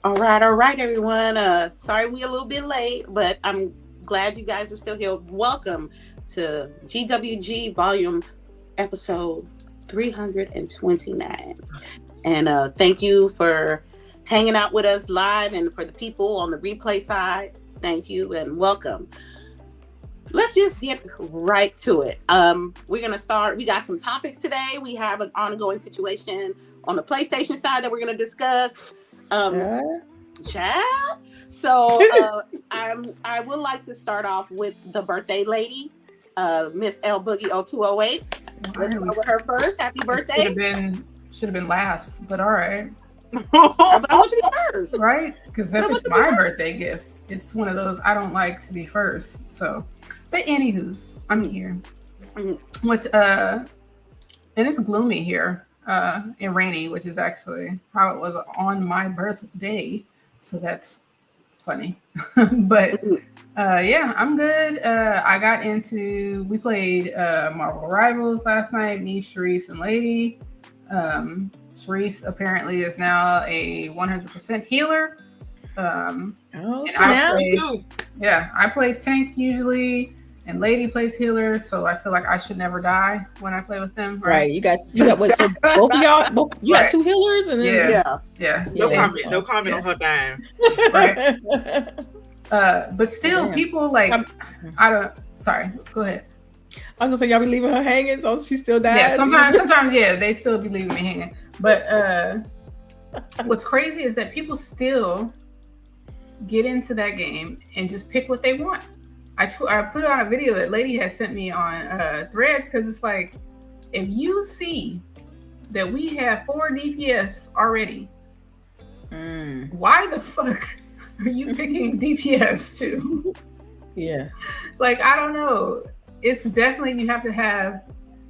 All right, everyone. Sorry we a little bit late, but I'm glad you guys are still here. Welcome to GWG Volume Episode 329. And thank you for hanging out with us live, and for the people on the replay side, thank you and welcome. Let's just get right to it. We're gonna start. We got some topics today. We have an ongoing situation on the PlayStation side that we're gonna discuss. Child. So I would like to start off with the birthday lady, Miss LBOOGIE 0208. Let's start with her first. Happy birthday. Should have been last, but all right. But I want you to be first, right? Because if it's my birthday gift, it's one of those I don't like to be first. So, but anywho's, I'm here. Which and it's gloomy here, and rainy, which is actually how it was on my birthday. So that's funny. But yeah, I'm good. We played Marvel Rivals last night, me, CHAREECE, and Lady. CHAREECE apparently is now a 100% healer. I play tank usually, and Lady plays healer, so I feel like I should never die when I play with them. Right. You got what? So both of y'all, you got two healers, and then No comment on her dying. Right. But still, people like Sorry, go ahead. I was gonna say y'all be leaving her hanging, so she still dies. Yeah, sometimes, yeah, they still be leaving me hanging. But what's crazy is that people still get into that game and just pick what they want. I put out a video that Lady has sent me on Threads, because it's like, if you see that we have 4 DPS already, why the fuck are you picking DPS too? Yeah. Like, I don't know. It's definitely, you have to have.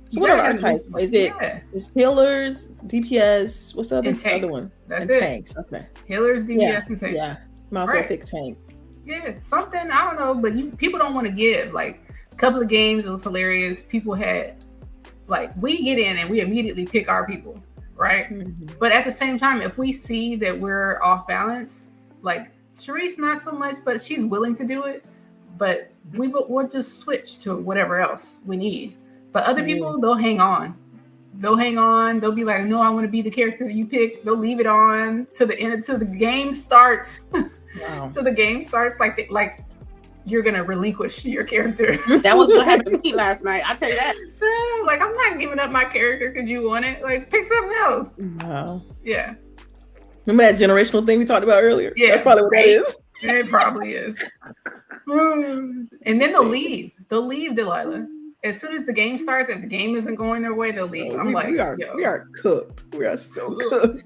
So what are our types? Is it it's healers, DPS? What's the other one? That's and it. Tanks. Okay. Healers, DPS, and tanks. Yeah. Might as well pick tank. Yeah, it's something, I don't know, but people don't want to give. Like, a couple of games, it was hilarious. People had, like, we get in and we immediately pick our people, right? Mm-hmm. But at the same time, if we see that we're off balance, like, CHAREECE not so much, but she's willing to do it. But we'll just switch to whatever else we need. But other people, they'll hang on. They'll be like, no, I want to be the character that you pick. They'll leave it on to the end until the game starts. Wow. So the game starts like you're gonna relinquish your character. That was what happened to me last night. I'll tell you that. Like, I'm not giving up my character because you want it. Like, pick something else. Wow. Yeah. Remember that generational thing we talked about earlier? Yeah. That's probably what that is. It probably is. And then they'll leave. They'll leave, Delilah. As soon as the game starts, if the game isn't going their way, they'll leave. We are cooked. We are so cooked.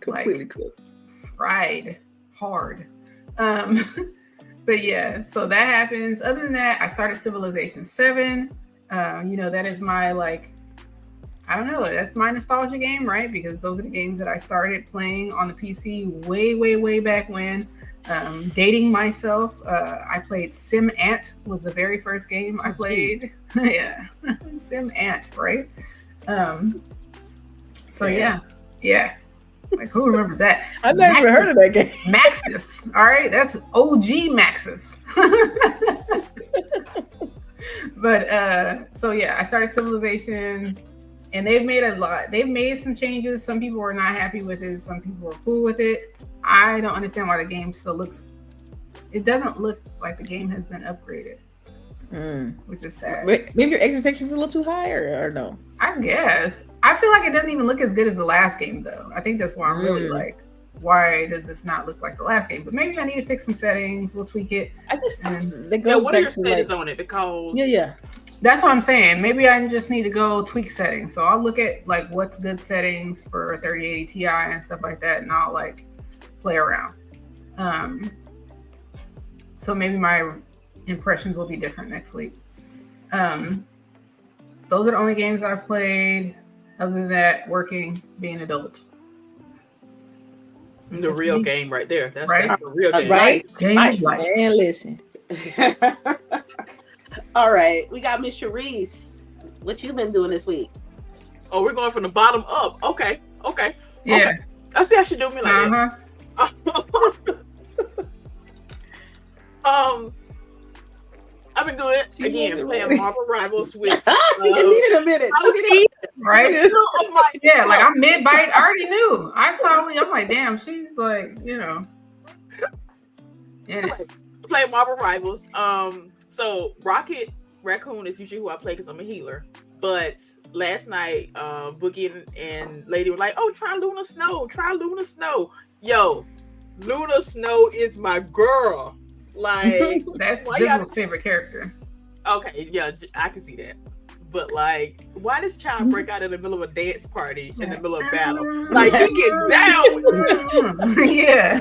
Completely cooked. Fried hard. But yeah, so that happens. Other than that, I started Civilization 7. That is my, I don't know, that's my nostalgia game, right? Because those are the games that I started playing on the PC way, way, way back when. Dating myself, I played Sim Ant, was the very first game I played. Yeah, Sim Ant, right? So yeah. Like, who remembers that? I've never even heard of that game. Maxis, all right, that's OG Maxis. But so yeah, I started Civilization, and they've made some changes. Some people were not happy with it. Some people were cool with it. I don't understand why the game still it doesn't look like the game has been upgraded, which is sad. Maybe your expectations are a little too high, or no? I guess. I feel like it doesn't even look as good as the last game, though. I think that's why I'm really like, why does this not look like the last game? But maybe I need to fix some settings. We'll tweak it. I just what are your status on it? Because that's what I'm saying. Maybe I just need to go tweak settings. So I'll look at like what's good settings for 3080 Ti and stuff like that, and I'll like play around. So maybe my impressions will be different next week. Those are the only games I've played. Other than that, working, being an adult. The real game right there. That's right. The real game. Right. Game of life. And listen. All right, we got Miss CHAREECE. What you been doing this week? Oh, we're going from the bottom up. Okay. Yeah. I see how she do me like that. I've been good. Again, playing Marvel Rivals with. You needed a minute. Right? Yeah, like I'm mid-bite. I already knew. I saw me. I'm like, damn, she's like, in it. Play Marvel Rivals. So Rocket Raccoon is usually who I play because I'm a healer. But last night, Boogie and Lady were like, "Oh, try Luna Snow. Try Luna Snow." Yo, Luna Snow is my girl. Like that's Jizzle's favorite character. Okay, yeah, I can see that. But like, why does child break out in the middle of a dance party in the middle of battle? Like she gets down. Yeah,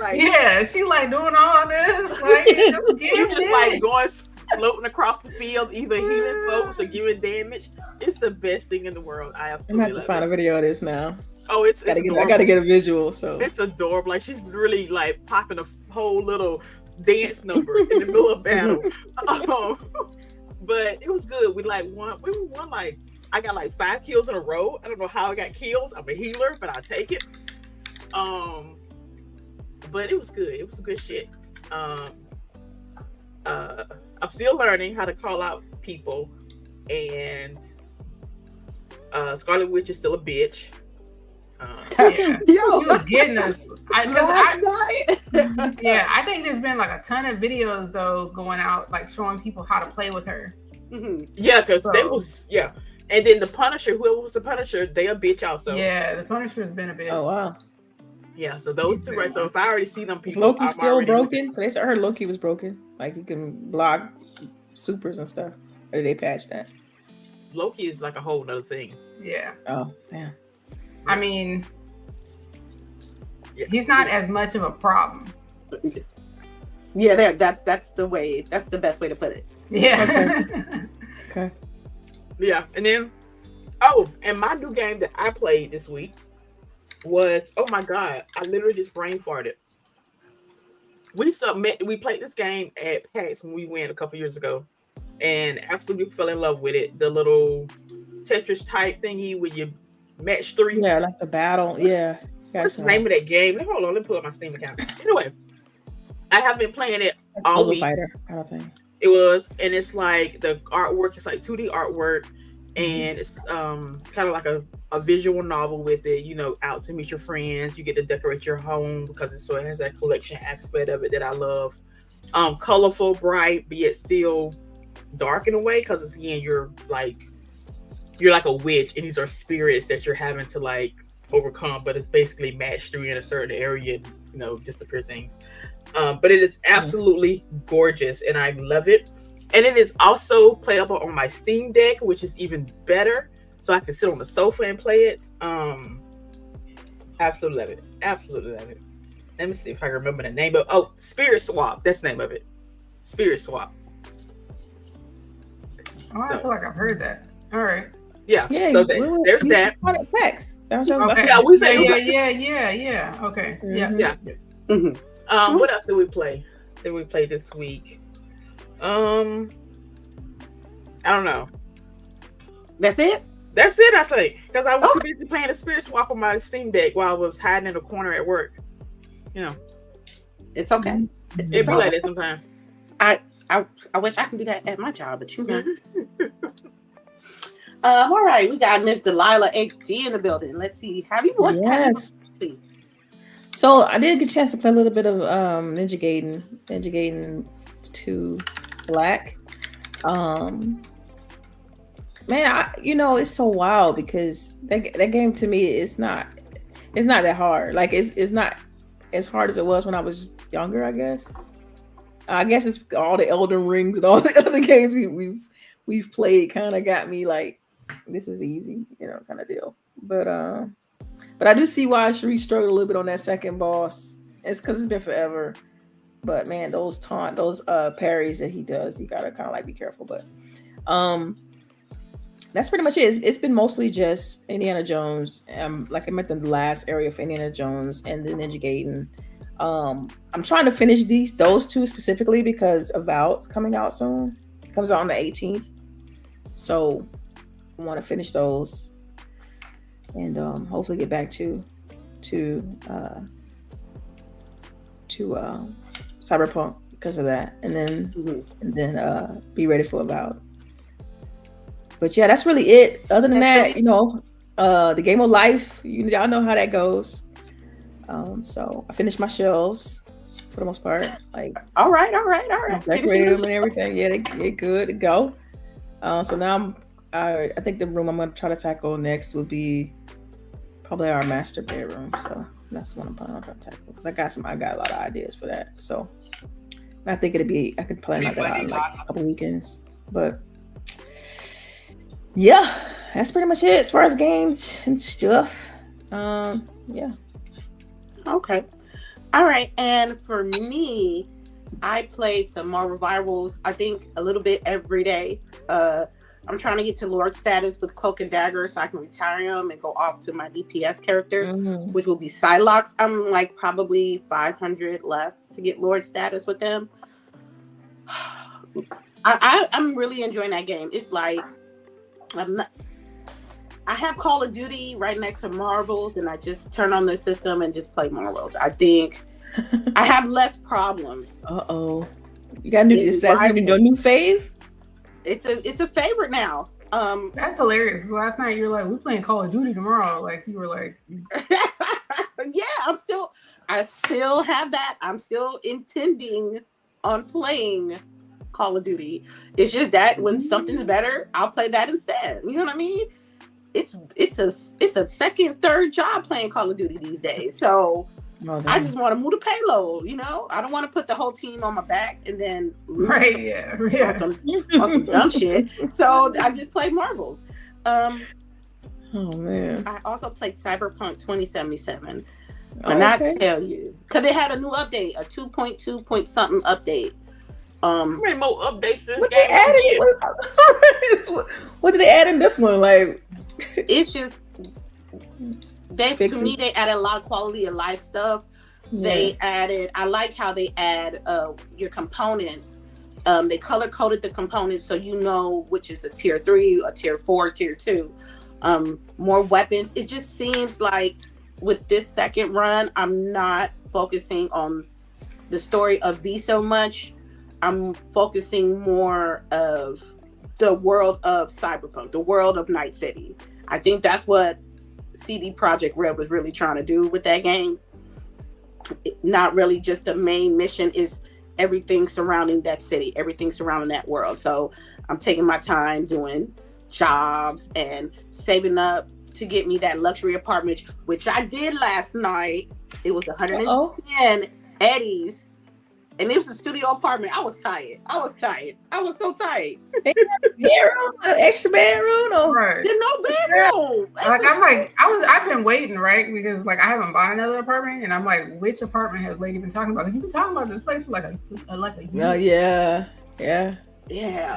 like, yeah, she like doing all this. Like she's just like going floating across the field, either healing folks or giving damage. It's the best thing in the world. I absolutely have to find a video of this now. Oh, I gotta get a visual. So it's adorable. Like she's really like popping a whole little dance number in the middle of battle. But it was good. We won like I got like 5 kills in a row. I don't know how I got kills. I'm a healer, but I'll take it. But it was good. It was some good shit. I'm still learning how to call out people, and Scarlet Witch is still a bitch. Yeah. Yo, he was getting us. I think there's been like a ton of videos though going out, like showing people how to play with her. Mm-hmm. Yeah, because they was and then the Punisher, whoever was the Punisher, they a bitch also. Yeah, the Punisher has been a bitch. Oh wow. Yeah, so those two, right? So if I already see them people, Loki's still broken. I heard Loki was broken. Like you can block supers and stuff. Or did they patch that? Loki is like a whole nother thing. Yeah. Oh damn. I mean, he's not as much of a problem. Yeah, that's the way. That's the best way to put it. Yeah. Okay. Yeah, and then and my new game that I played this week was, oh my god, I literally just brain farted. We played this game at PAX when we went a couple years ago, and absolutely fell in love with it. The little Tetris type thingy with you. Match 3. Yeah, like the battle. What's the name of that game? Hold on, let me pull up my Steam account. Anyway, I have been playing it all week. Fighter kind of thing. It was, and it's like the artwork is like 2D artwork, and it's kind of like a visual novel with it. Out to meet your friends. You get to decorate your home because it has that collection aspect of it that I love. Colorful, bright, but yet still dark in a way because it's you're like a witch, and these are spirits that you're having to like overcome, but it's basically match 3 in a certain area, disappear things. But it is absolutely gorgeous, and I love it. And it is also playable on my Steam Deck, which is even better. So I can sit on the sofa and play it. Absolutely love it. Absolutely love it. Let me see if I can remember the name of Spirit Swap. That's the name of it. Spirit Swap. Oh, I feel like I've heard that. All right. Yeah. So there's that. Text. Okay. Yeah. Okay. Mm-hmm. Yeah. Mm-hmm. What else did we play? This week? I don't know. That's it, I think, because I was too busy playing a Spirit Swap on my Steam Deck while I was hiding in a corner at work. It's okay. It be like that sometimes. I wish I could do that at my job, but all right, we got Miss Delilah HD in the building. Let's see. Have you watched? Yes. So I did get a chance to play a little bit of Ninja Gaiden 2 Black. Man, it's so wild because that game to me it's not that hard. Like it's not as hard as it was when I was younger, I guess. I guess it's all the Elden Rings and all the other games we've played kind of got me like, this is easy, kind of deal. But I do see why Cherie struggled a little bit on that second boss. It's because it's been forever. But man, those parries that he does, you gotta kind of like be careful. But that's pretty much it. It's been mostly just Indiana Jones. Like I met the last area of Indiana Jones and the Ninja Gaiden. I'm trying to finish those 2 specifically because Avowed's coming out soon. It comes out on the 18th. So I want to finish those and hopefully get back to to Cyberpunk because of that, and then be ready for Avowed. But yeah, that's really it. Other than that, the game of life, y'all know how that goes. So I finished my shelves for the most part. Like, all right. Decorated them and everything. Yeah, they're good to go. So now I think the room I'm going to try to tackle next will be probably our master bedroom. So that's the one I'm planning on trying to tackle because I got a lot of ideas for that. So I think I could plan that out in like a couple weekends. But yeah, that's pretty much it as far as games and stuff. Yeah. Okay. All right. And for me, I played some Marvel Rivals, I think a little bit every day. I'm trying to get to Lord status with Cloak and Dagger so I can retire him and go off to my DPS character, which will be Psylocke. I'm like probably 500 left to get Lord status with them. I'm really enjoying that game. It's like, I have Call of Duty right next to Marvels, and I just turn on the system and just play Marvels. I think I have less problems. You got new fave? It's a favorite now. That's hilarious. Last night you were like, "We're playing Call of Duty tomorrow." Like you were like, "Yeah, I still have that. I'm still intending on playing Call of Duty. It's just that when something's better, I'll play that instead. You know what I mean? It's a second, third job playing Call of Duty these days. So I just want to move the payload. I don't want to put the whole team on my back and then on some dumb shit. So I just play Marvels. Oh man! I also played Cyberpunk 2077. And I tell you, because they had a new update, a 2.2 point something update. How many more updates? What did they add in this one? Like, it's just they added a lot of quality of life stuff. They added. I like how they add your components. They color coded the components so you know which is a tier 3, a tier 4, tier 2. More weapons. It just seems like with this second run, I'm not focusing on the story of V so much. I'm focusing more of the world of Cyberpunk, the world of Night City. I think that's what CD Projekt Red was really trying to do with that game. Not really just the main mission, is everything surrounding that city, everything surrounding that world. So I'm taking my time doing jobs and saving up to get me that luxury apartment, which I did last night. It was 110 eddies. And it was a studio apartment. I was tired. I was so tired. Bedroom, extra bedroom, or right? There's no bedroom. I've been waiting, right? Because like I haven't bought another apartment, and I'm like, which apartment has Lady been talking about? Because you've been talking about this place for like a year. Yeah.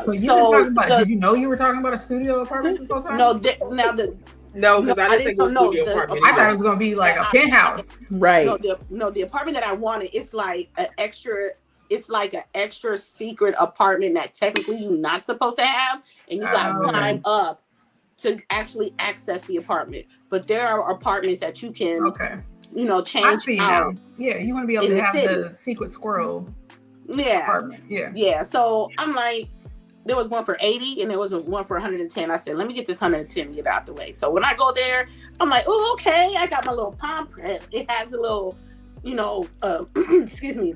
So you've been talking about. Did you know you were talking about a studio apartment this whole time? No, because I didn't think it was a studio apartment. I thought it was gonna be like a penthouse. Right. The apartment that I wanted, it's like an extra. It's like an extra secret apartment that technically you're not supposed to have, and you gotta climb up to actually access the apartment. But there are apartments that you can, change I see out. Now. Yeah, you want to be able to have the secret squirrel. Apartment. Yeah. So I'm like, there was one for 80 and there was one for 110. I said, let me get this 110 and get out the way. So when I go there, I'm like, oh, okay. I got my little palm print. It has a little, excuse me,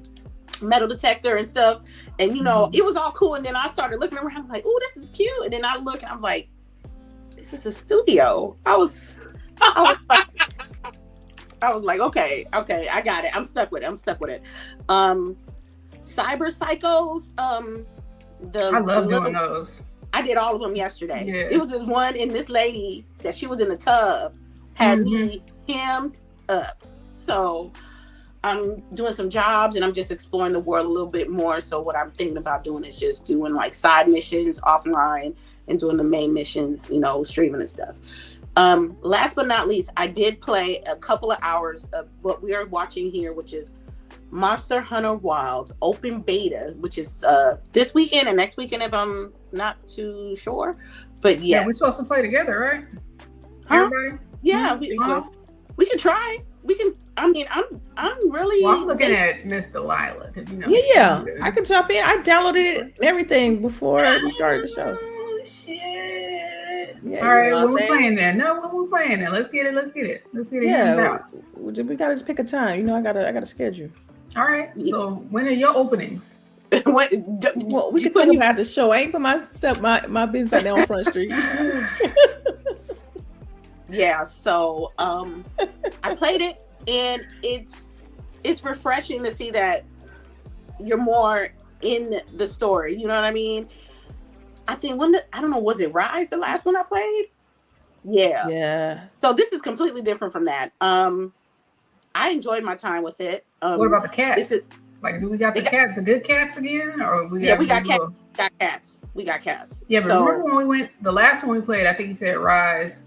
metal detector and stuff. And, it was all cool. And then I started looking around. I'm like, oh, this is cute. And then I look and I'm like, this is a studio. I was like, okay, I got it. I'm stuck with it. Cyber Psychos, I love doing those. I did all of them yesterday. Yeah. It was this one, and this lady that she was in the tub had me hemmed up. So I'm doing some jobs and I'm just exploring the world a little bit more. So what I'm thinking about doing is just doing like side missions offline and doing the main missions, streaming and stuff. Last but not least, I did play a couple of hours of what we are watching here, which is Monster Hunter Wilds open beta, which is this weekend and next weekend if I'm not too sure. But yes. Yeah, we're supposed to play together, right? Huh? Everybody? Yeah, we can try. We can. I mean, I'm really. Well, I'm looking at Miss Delilah because you know. Yeah. I can jump in. I downloaded it and everything before we started the show. Oh shit! Yeah, all right, what what I'm we saying? playing then? No, what we playing then? Let's get it. Yeah, we gotta just pick a time. You know, I gotta schedule. All right. So when are your openings? What, Well, we can talk about the show. I ain't put my business out there on Front Street. Yeah, so I played it, and it's refreshing to see that you're more in the story. You know what I mean? I think I don't know, was it Rise the last one I played? Yeah. Yeah. So this is completely different from that. I enjoyed my time with it. What about the cats? Like, do we got the good cats again, or we got cats? We got cats. Yeah, but remember when we went, the last one we played, I think you said Rise,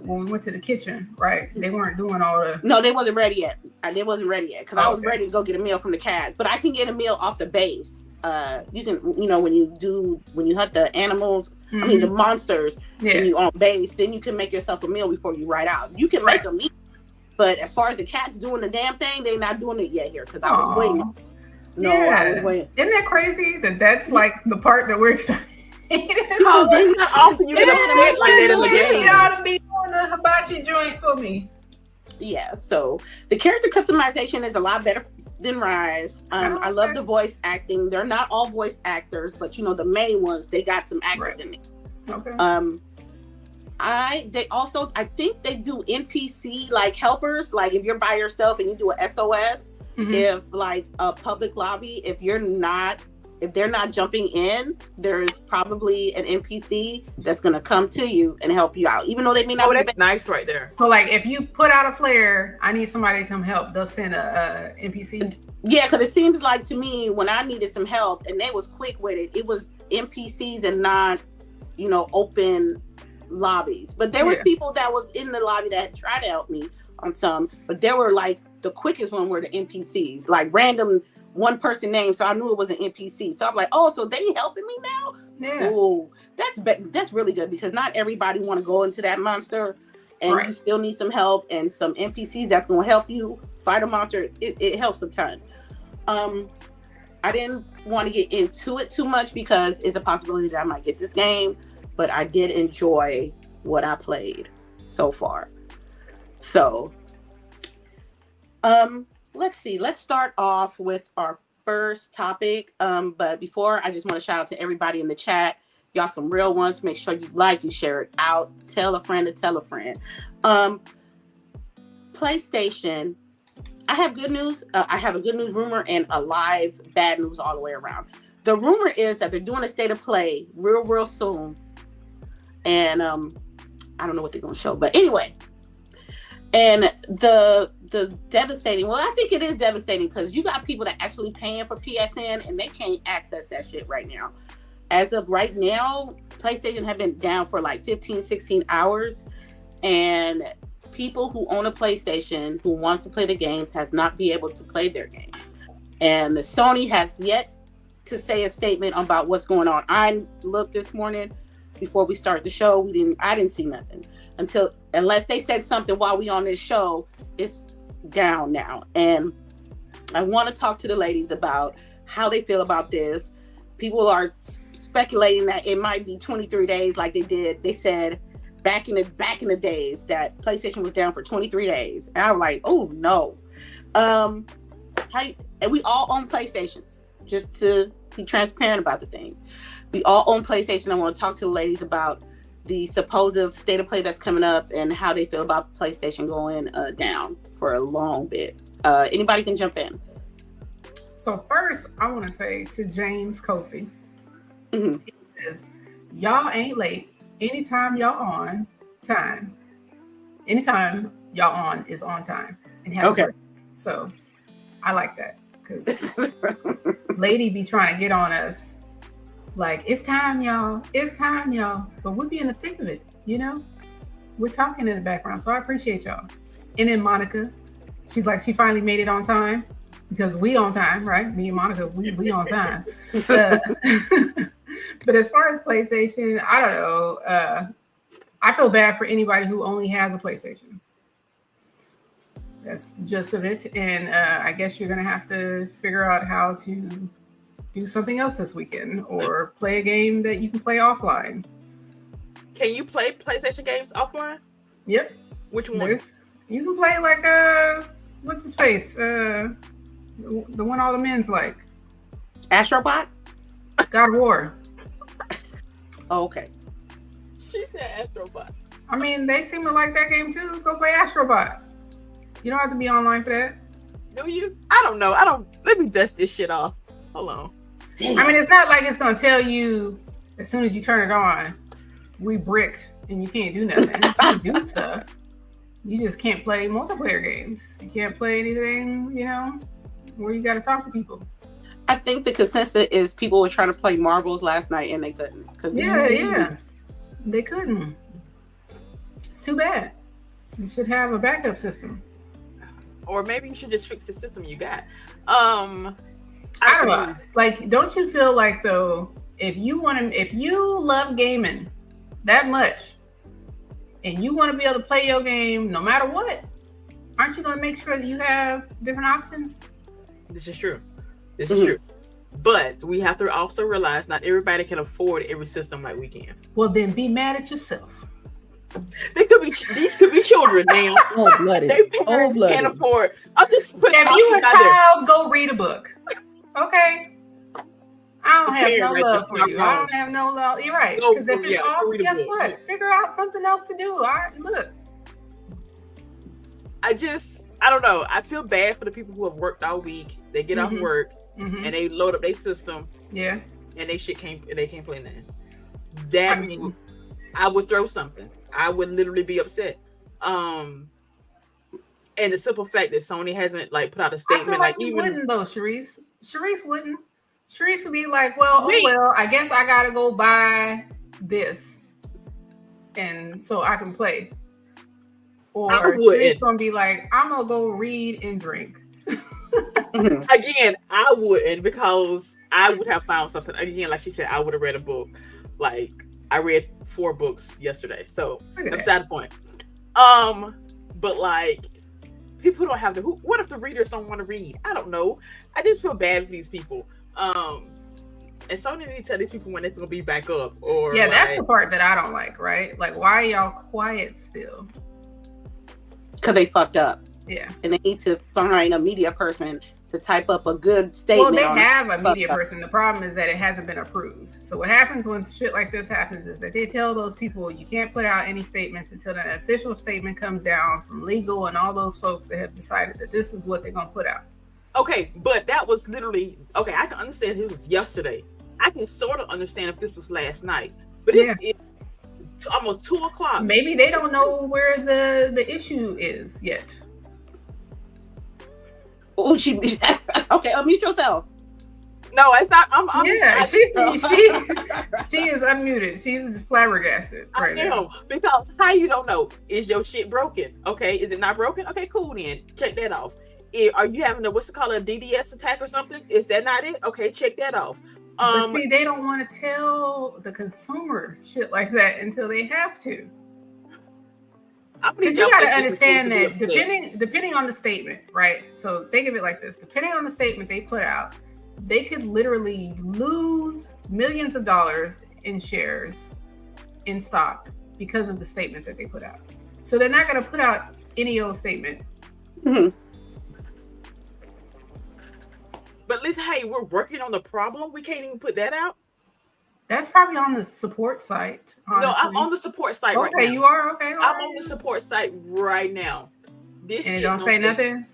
when we went to the kitchen, right? They weren't doing all the... No, they wasn't ready yet. They wasn't ready yet because I was ready to go get a meal from the cats. But I can get a meal off the base. You can, when you hunt the animals, I mean the monsters, and you on base, then you can make yourself a meal before you ride out. You can make a meal, but as far as the cats doing the damn thing, they're not doing it yet here because I was waiting. No, I was waiting. Isn't that crazy that's like the part that we're excited? Oh, they not also you gonna fit like that in the game. You ought to be on the hibachi joint for me. Yeah, so the character customization is a lot better than Rise. I love the voice acting. They're not all voice actors, but the main ones, they got some actors in there. Okay. I think they do NPC like helpers, like if you're by yourself and you do a SOS, if like a public lobby, if they're not jumping in, there's probably an NPC that's going to come to you and help you out, even though they may not. Oh, that's nice right there. So like if you put out a flare, I need somebody to come help, they'll send a NPC. Yeah, because it seems like to me when I needed some help and they was quick with it, it was NPCs and not open lobbies. But there was people that was in the lobby that tried to help me on some, but they were like the quickest one were the NPCs, like random one person name, so I knew it was an NPC. So I'm like, oh, so they helping me now? Yeah. Oh, that's really good because not everybody want to go into that monster, and you still need some help and some NPCs that's going to help you fight a monster. It helps a ton. I didn't want to get into it too much because it's a possibility that I might get this game, but I did enjoy what I played so far. So, let's see. Let's start off with our first topic. But before, I just want to shout out to everybody in the chat. Y'all some real ones. Make sure you share it out. Tell a friend to tell a friend. PlayStation. I have good news. I have a good news rumor and a live bad news all the way around. The rumor is that they're doing a state of play real soon. And I don't know what they're going to show. But anyway. And the devastating, well, I think it is devastating because you got people that actually paying for PSN and they can't access that shit right now. As of right now, PlayStation have been down for like 15, 16 hours. And people who own a PlayStation who wants to play the games has not been able to play their games. And the Sony has yet to say a statement about what's going on. I looked this morning before we start the show. I didn't see nothing. Unless they said something while we on this show, it's down now. And I want to talk to the ladies about how they feel about this. People are speculating that it might be 23 days like they did. They said back in the days that PlayStation was down for 23 days. And I was like, oh no. And we all own PlayStations, just to be transparent about the thing. We all own PlayStation. I want to talk to the ladies about the supposed state of play that's coming up and how they feel about PlayStation going down for a long bit. Anybody can jump in. So first, I want to say to James Kofi, he says, y'all ain't late. Anytime y'all on time. Anytime y'all on is on time. And have So I like that because lady be trying to get on us. Like, it's time, y'all. It's time, y'all. But we'll be in the thick of it, We're talking in the background, so I appreciate y'all. And then Monica, she's like, she finally made it on time because we on time, right? Me and Monica, we on time. But as far as PlayStation, I don't know. I feel bad for anybody who only has a PlayStation. That's the gist of it. And I guess you're going to have to figure out how to do something else this weekend or play a game that you can play offline. Can you play PlayStation games offline? Yep. Which ones? You can play like, what's his face? The one all the men's like. Astrobot? God of War. Oh, okay. She said Astrobot. I mean, they seem to like that game too. Go play Astrobot. You don't have to be online for that. Do you? I don't know. Let me dust this shit off. Hold on. Damn. I mean, it's not like it's going to tell you as soon as you turn it on, we bricked and you can't do nothing. You can do stuff. You just can't play multiplayer games. You can't play anything, where you got to talk to people. I think the consensus is people were trying to play marbles last night and they couldn't. Yeah. They couldn't. It's too bad. You should have a backup system. Or maybe you should just fix the system you got. I don't know. Like, don't you feel like though, if you love gaming that much and you want to be able to play your game no matter what, aren't you going to make sure that you have different options? This is true. This is true. But we have to also realize not everybody can afford every system like we can. Well, then be mad at yourself. These could be children, damn. Cold-blooded. Their parents can't afford. I'm just putting if you a child, go read a book. Okay. I don't have no love for you. I don't have no love. You're right. Because if it's off, guess what? Figure out something else to do. Look. I don't know. I feel bad for the people who have worked all week. They get off work and they load up their system. Yeah. And they can't play that. I would throw something. I would literally be upset. And the simple fact that Sony hasn't put out a statement. I feel like you wouldn't though, Charisse. Charisse wouldn't. Charisse would be like, well, I guess I gotta go buy this, and so I can play. Or Charisse gonna be like, I'm gonna go read and drink. Again, I wouldn't, because I would have found something. Again, like she said, I would have read a book. Like, I read 4 books yesterday, so that's beside the point. But people don't have what if the readers don't want to read? I don't know. I just feel bad for these people. And Sony need to tell these people when it's gonna be back up. Or that's the part that I don't like. Right? Like, why are y'all quiet still? Because they fucked up. Yeah. And they need to find a media person to type up a good statement. Well, they have a media person. The problem is that it hasn't been approved. So what happens when shit like this happens is that they tell those people you can't put out any statements until an official statement comes down from legal and all those folks that have decided that this is what they're going to put out. Okay, but that was literally, I can understand if it was yesterday. I can sort of understand if this was last night. But it's almost 2:00. Maybe they don't know where the issue is yet. Oh, okay, unmute yourself. No, it's not. She is unmuted. She's flabbergasted right now. Because how you don't know? Is your shit broken? Okay, is it not broken? Okay, cool then. Check that off. Are you having a DDoS attack or something? Is that not it? Okay, check that off. But see, they don't want to tell the consumer shit like that until they have to. Because you got to understand that depending on the statement, right? So think of it like this: depending on the statement they put out, they could literally lose millions of dollars in shares in stock because of the statement that they put out. So they're not going to put out any old statement. Mm-hmm. But at least, hey, we're working on the problem. We can't even put that out. That's probably on the support site. Honestly. No, I'm on the support site right now. Okay, you are? Okay. I'm on the support site right now. And don't say nothing?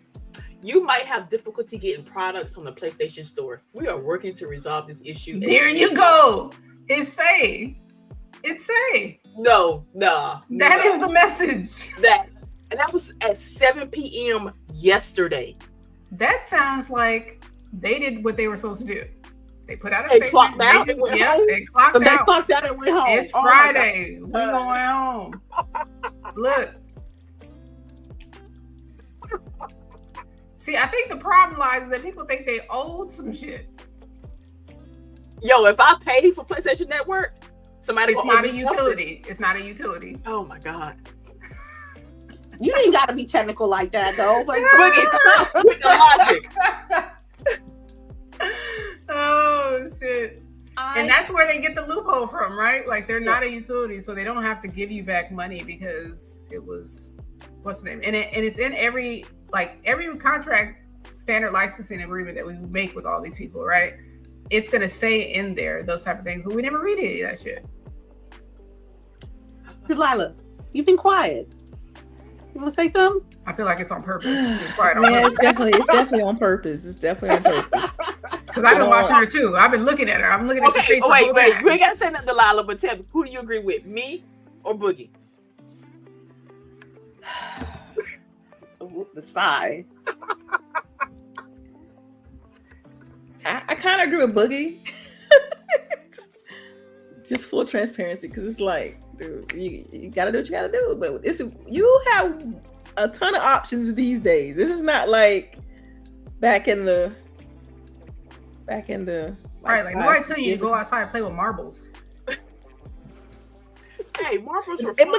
You might have difficulty getting products on the PlayStation Store. We are working to resolve this issue. There you go. It say. No. That is the message. And that was at 7 p.m. yesterday. That sounds like they did what they were supposed to do. They put out a statement. Clocked out and went home. They clocked out and went home. It's Friday. We're going home. Look. See, I think the problem lies is that people think they owed some shit. Yo, if I pay for PlayStation Network, it's not a utility. It's not a utility. Oh my God. You ain't got to be technical like that, though. But with the logic. Oh shit! And that's where they get the loophole from, right? Like they're not a utility, so they don't have to give you back money because it was what's the name? And it's in every contract standard licensing agreement that we make with all these people, right? It's gonna say in there those type of things, but we never read any of that shit. Delilah, you've been quiet. You want to say something? I feel like it's on purpose. It's quiet on Yeah, purpose. it's definitely on purpose. It's definitely on purpose. Because I've been watching her too. I've been looking at her. I'm looking at your face. Wait. The whole time. You ain't gotta say nothing, Delilah, but tell me, who do you agree with? Me or Boogie? The sigh. I kind of agree with Boogie. just full transparency, because it's like, dude, you gotta do what you gotta do. But you have a ton of options these days. This is not like back in the Right, like nobody's telling you to go outside and play with marbles. Hey, marbles were fun.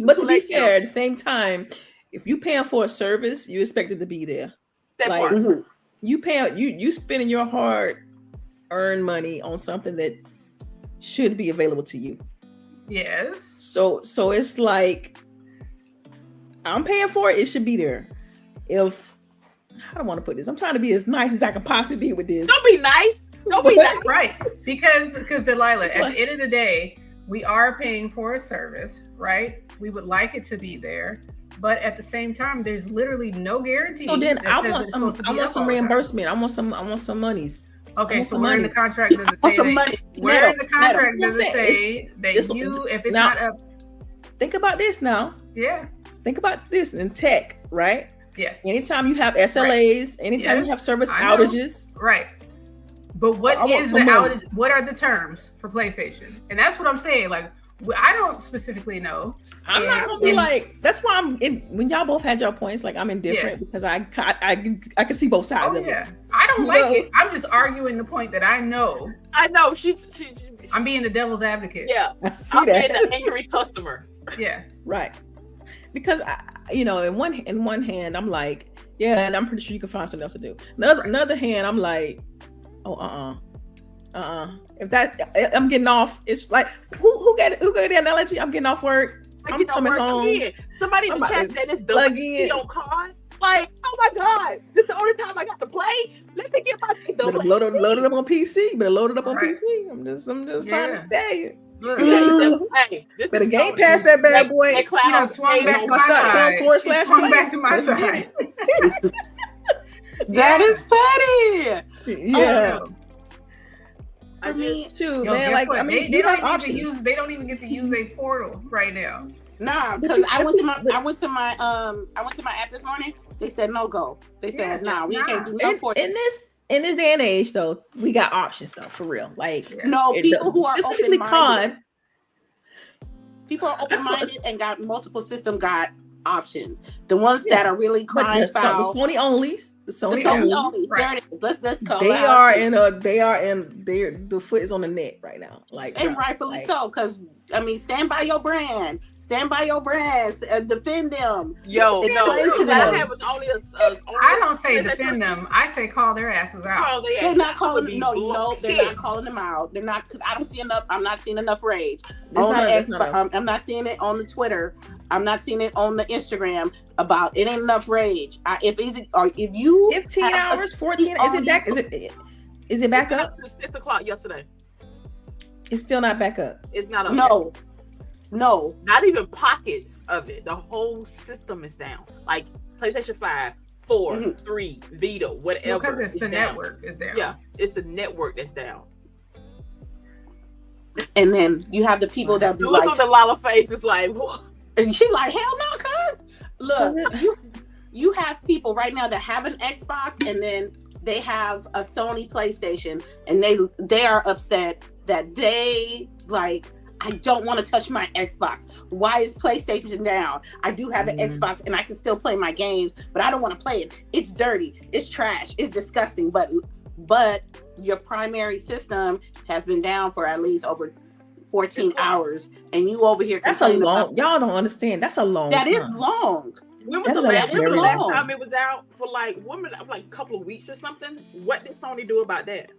But to be fair, at the same time, if you paying for a service, you expect it to be there. That Like part. you spending your hard-earned money on something that should be available to you. Yes. So it's like, I'm paying for it. It should be there. I don't want to put this. I'm trying to be as nice as I can possibly be with this. Don't be nice. Don't be nice. Right. Because Delilah, at the end of the day, we are paying for a service, right? We would like it to be there, but at the same time, there's literally no guarantee. So then I want some reimbursement. I want some monies. Okay, so where in the contract does it say that? Where in the contract does it say that if it's not up? Think about this now. Yeah. Think about this in tech, right? Yes. Anytime you have SLAs, anytime you have service outages. Right. But what is the outage? What are the terms for PlayStation? And that's what I'm saying. Like, I don't specifically know. I'm not gonna be like. That's why when y'all both had your points, like I'm indifferent because I can see both sides of it. I don't like it. I'm just arguing the point that I know. I know she's I'm being the devil's advocate. Yeah, I'm being an angry customer. Yeah, right. Because in one hand I'm like, yeah, and I'm pretty sure you can find something else to do. Another hand I'm like, oh If that I'm getting off, it's like who got the analogy? I'm getting off work. I'm coming home. Somebody in the chat said it's the on card. Like, oh my God, this is the only time I got to play. Let me get my load it up on PC. Better load it up on PC. I'm just trying to tell you. Hey, better game past that bad boy. Swung back to my side. Swung back to my side. That is funny. Yeah. I mean, shoot, man. Like, I mean, they don't even get to use a portal right now. Nah, because I went to my app this morning. They said no go. They said we can't do no portal. In this day and age, though, we got options though, for real. Like, people who are specifically COD. People are open-minded and got multiple system got options. The ones that are really crime foul. The Sony onlys. Right. Let's go. The foot is on the net right now. Like, and rightfully so, because I mean, stand by your brand. Defend them. I don't say defend them. I say call their asses out. They're not calling. They're not calling them out. They're not. Because I don't see enough. I'm not seeing enough rage I'm not seeing it on the Twitter. I'm not seeing it on the Instagram about it. Ain't enough rage. If you 15 hours, 14. Is it back? Is it back up? 6 o'clock yesterday. It's still not back up. It's not up. No. Not even pockets of it. The whole system is down. Like PlayStation 5, 4, 3, Vita, whatever. Because it's the network is down. Yeah, it's the network that's down. And then you have the people that be look on the Lala face. It's like, what? And she's like, hell no, cuz. Look, you have people right now that have an Xbox and then they have a Sony PlayStation and they are upset that they like, I don't want to touch my Xbox. Why is PlayStation down? I do have an Xbox and I can still play my games, but I don't want to play it. It's dirty. It's trash. It's disgusting. But your primary system has been down for at least over 14 hours, and you over here. That's a long. Y'all don't understand. That's a long. That time. is long. When was That the is last, very last long. time it was out for like a couple of weeks or something? What did Sony do about that?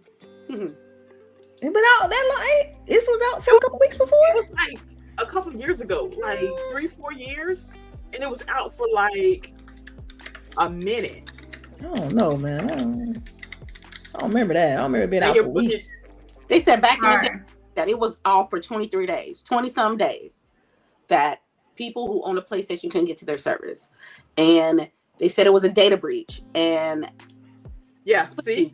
Mhm. It been out that long. This was out for a couple weeks before. It was like a couple of years ago, like 3-4 years, and it was out for like a minute. I don't know, man. I don't remember that. I don't remember it being out for weeks. They said back in the day Right. that it was off for 23 days, 20 some days, that people who own a PlayStation couldn't get to their servers. And they said it was a data breach. And Yeah, see,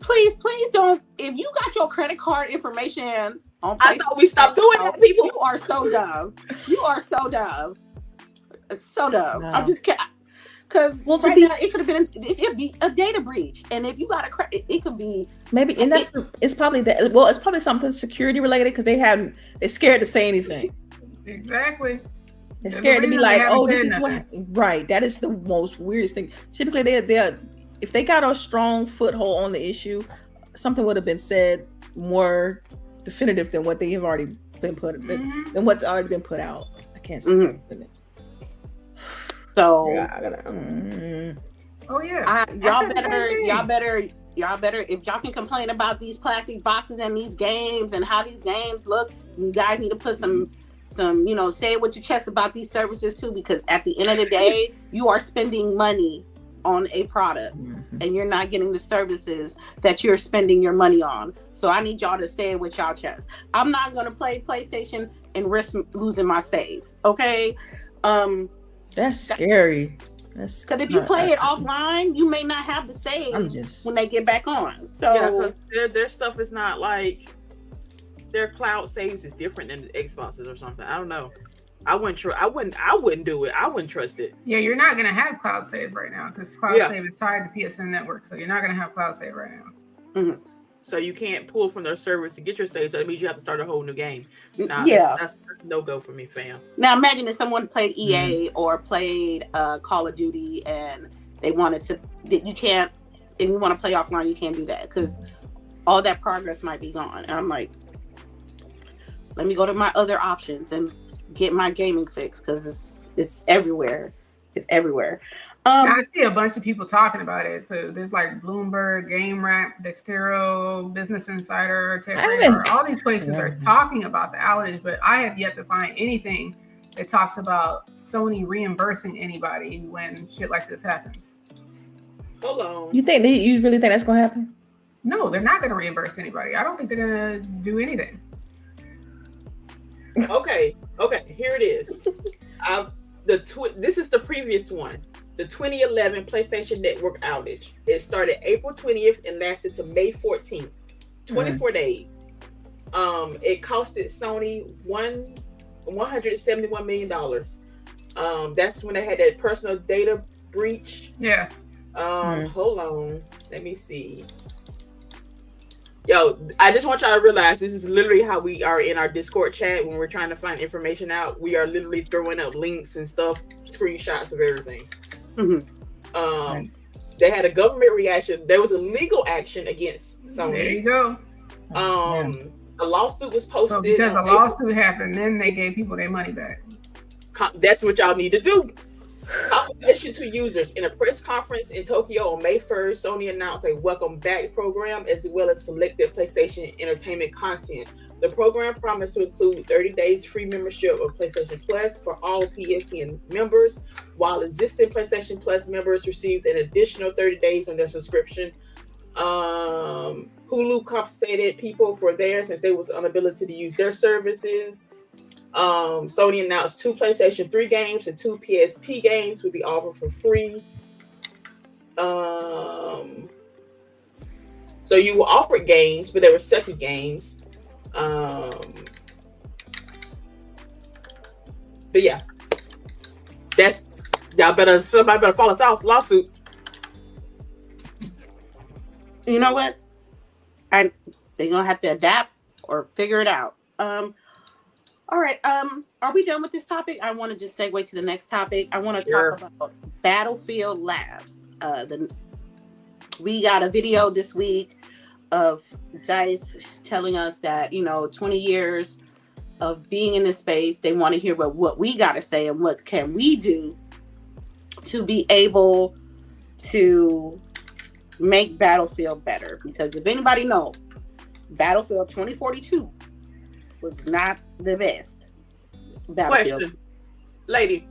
please don't, if you got your credit card information on PlayStation, I thought we stopped doing that, people. You are so dumb. You are so dumb. It's so dumb. No. I'm just because Well, to right be- now it could have been, it could be a data breach, and if you got a credit, it could be Maybe, and it's probably that. Well, it's probably something security related because they're scared to say anything. Exactly. They're There's scared a to be reason they like, haven't oh, this said is what. nothing. Right. That is the most weirdest thing. Typically, they're if they got a strong foothold on the issue, something would have been said more definitive than what they have already been than what's already been put out. I can't say this. so. Yeah, I gotta. Oh yeah. Y'all better if y'all can complain about these plastic boxes and these games and how these games look, you guys need to put some say it with your chest about these services too, because at the end of the day you are spending money on a product and you're not getting the services that you're spending your money on. So I need y'all to say it with y'all chest. I'm not gonna play PlayStation and risk losing my saves, okay? That's scary. Because if you play it offline, you may not have the saves when they get back on. So yeah, because their stuff is not like their cloud saves is different than the Xboxes or something. I don't know. I wouldn't do it. I wouldn't trust it. Yeah, you're not gonna have cloud save right now because cloud save is tied to PSN network, so you're not gonna have cloud save right now. Mm-hmm. So you can't pull from their servers to get your save. So that means you have to start a whole new game. Nah, yeah, that's no go for me, fam. Now imagine if someone played EA or played Call of Duty and they wanted to. You can't. If you want to play offline, you can't do that because all that progress might be gone. And I'm like, let me go to my other options and get my gaming fix because it's everywhere. It's everywhere. I see a bunch of people talking about it. So there's like Bloomberg, Game Wrap, Dextero, Business Insider, TechRadar. All these places are talking about the outage, but I have yet to find anything that talks about Sony reimbursing anybody when shit like this happens. Hold on. You really think that's gonna happen? No, they're not gonna reimburse anybody. I don't think they're gonna do anything. Okay, here it is. This is the previous one. The 2011 PlayStation Network outage. It started April 20th and lasted to May 14th. 24 days. It costed Sony $171 million. That's when they had that personal data breach. Yeah. Hold on. Let me see. Yo, I just want y'all to realize this is literally how we are in our Discord chat when we're trying to find information out. We are literally throwing up links and stuff, screenshots of everything. They had a government reaction. There was a legal action against Sony. There you go. A lawsuit was posted. So because a lawsuit happened, then they gave people their money back. That's what y'all need to do. Compensation to users. In a press conference in Tokyo on May 1st, Sony announced a welcome back program as well as selected PlayStation entertainment content. The program promised to include 30 days free membership of PlayStation Plus for all PSN members, while existing PlayStation Plus members received an additional 30 days on their subscription. Hulu compensated people for theirs since there was an inability to use their services. Sony announced 2 PlayStation 3 games and 2 PSP games would be offered for free. So you were offered games, but they were second games. But yeah, that's somebody better file a lawsuit. You know what? They're gonna have to adapt or figure it out. All right. Are we done with this topic? I want to just segue to the next topic. I want to talk about Battlefield Labs. We got a video this week of DICE telling us that 20 years of being in this space. They want to hear what we got to say and what can we do to be able to make Battlefield better. Because if anybody knows, Battlefield 2042 was not the best Battlefield. Question, lady,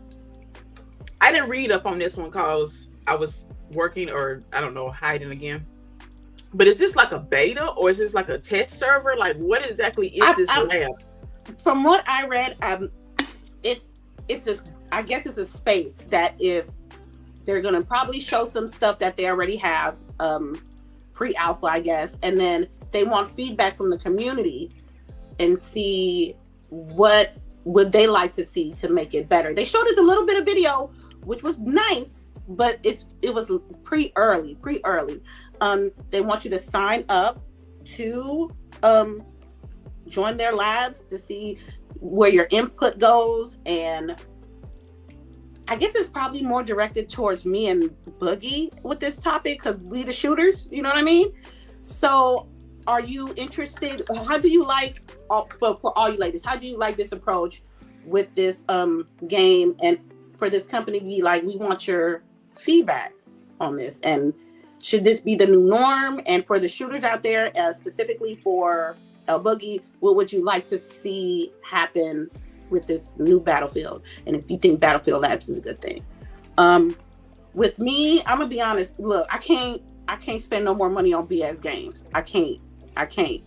I didn't read up on this one because I was working, or I don't know, hiding again. But is this like a beta, or is this like a test server? Like, what exactly is this lab? From what I read, it's I guess it's a space that if they're gonna probably show some stuff that they already have, pre-alpha, I guess, and then they want feedback from the community and see what would they like to see to make it better. They showed us a little bit of video, which was nice, but it was pre-early. They want you to sign up to join their labs to see where your input goes, and I guess it's probably more directed towards me and Boogie with this topic because we the shooters, you know what I mean? So are you interested? How do you like, for all you ladies, how do you like this approach with this game, and for this company to be like, we want your feedback on this, and should this be the new norm? And for the shooters out there, specifically for LBOOGIE, what would you like to see happen with this new Battlefield? And if you think Battlefield Labs is a good thing. With me, I'm gonna be honest. Look, I can't spend no more money on BS games. I can't.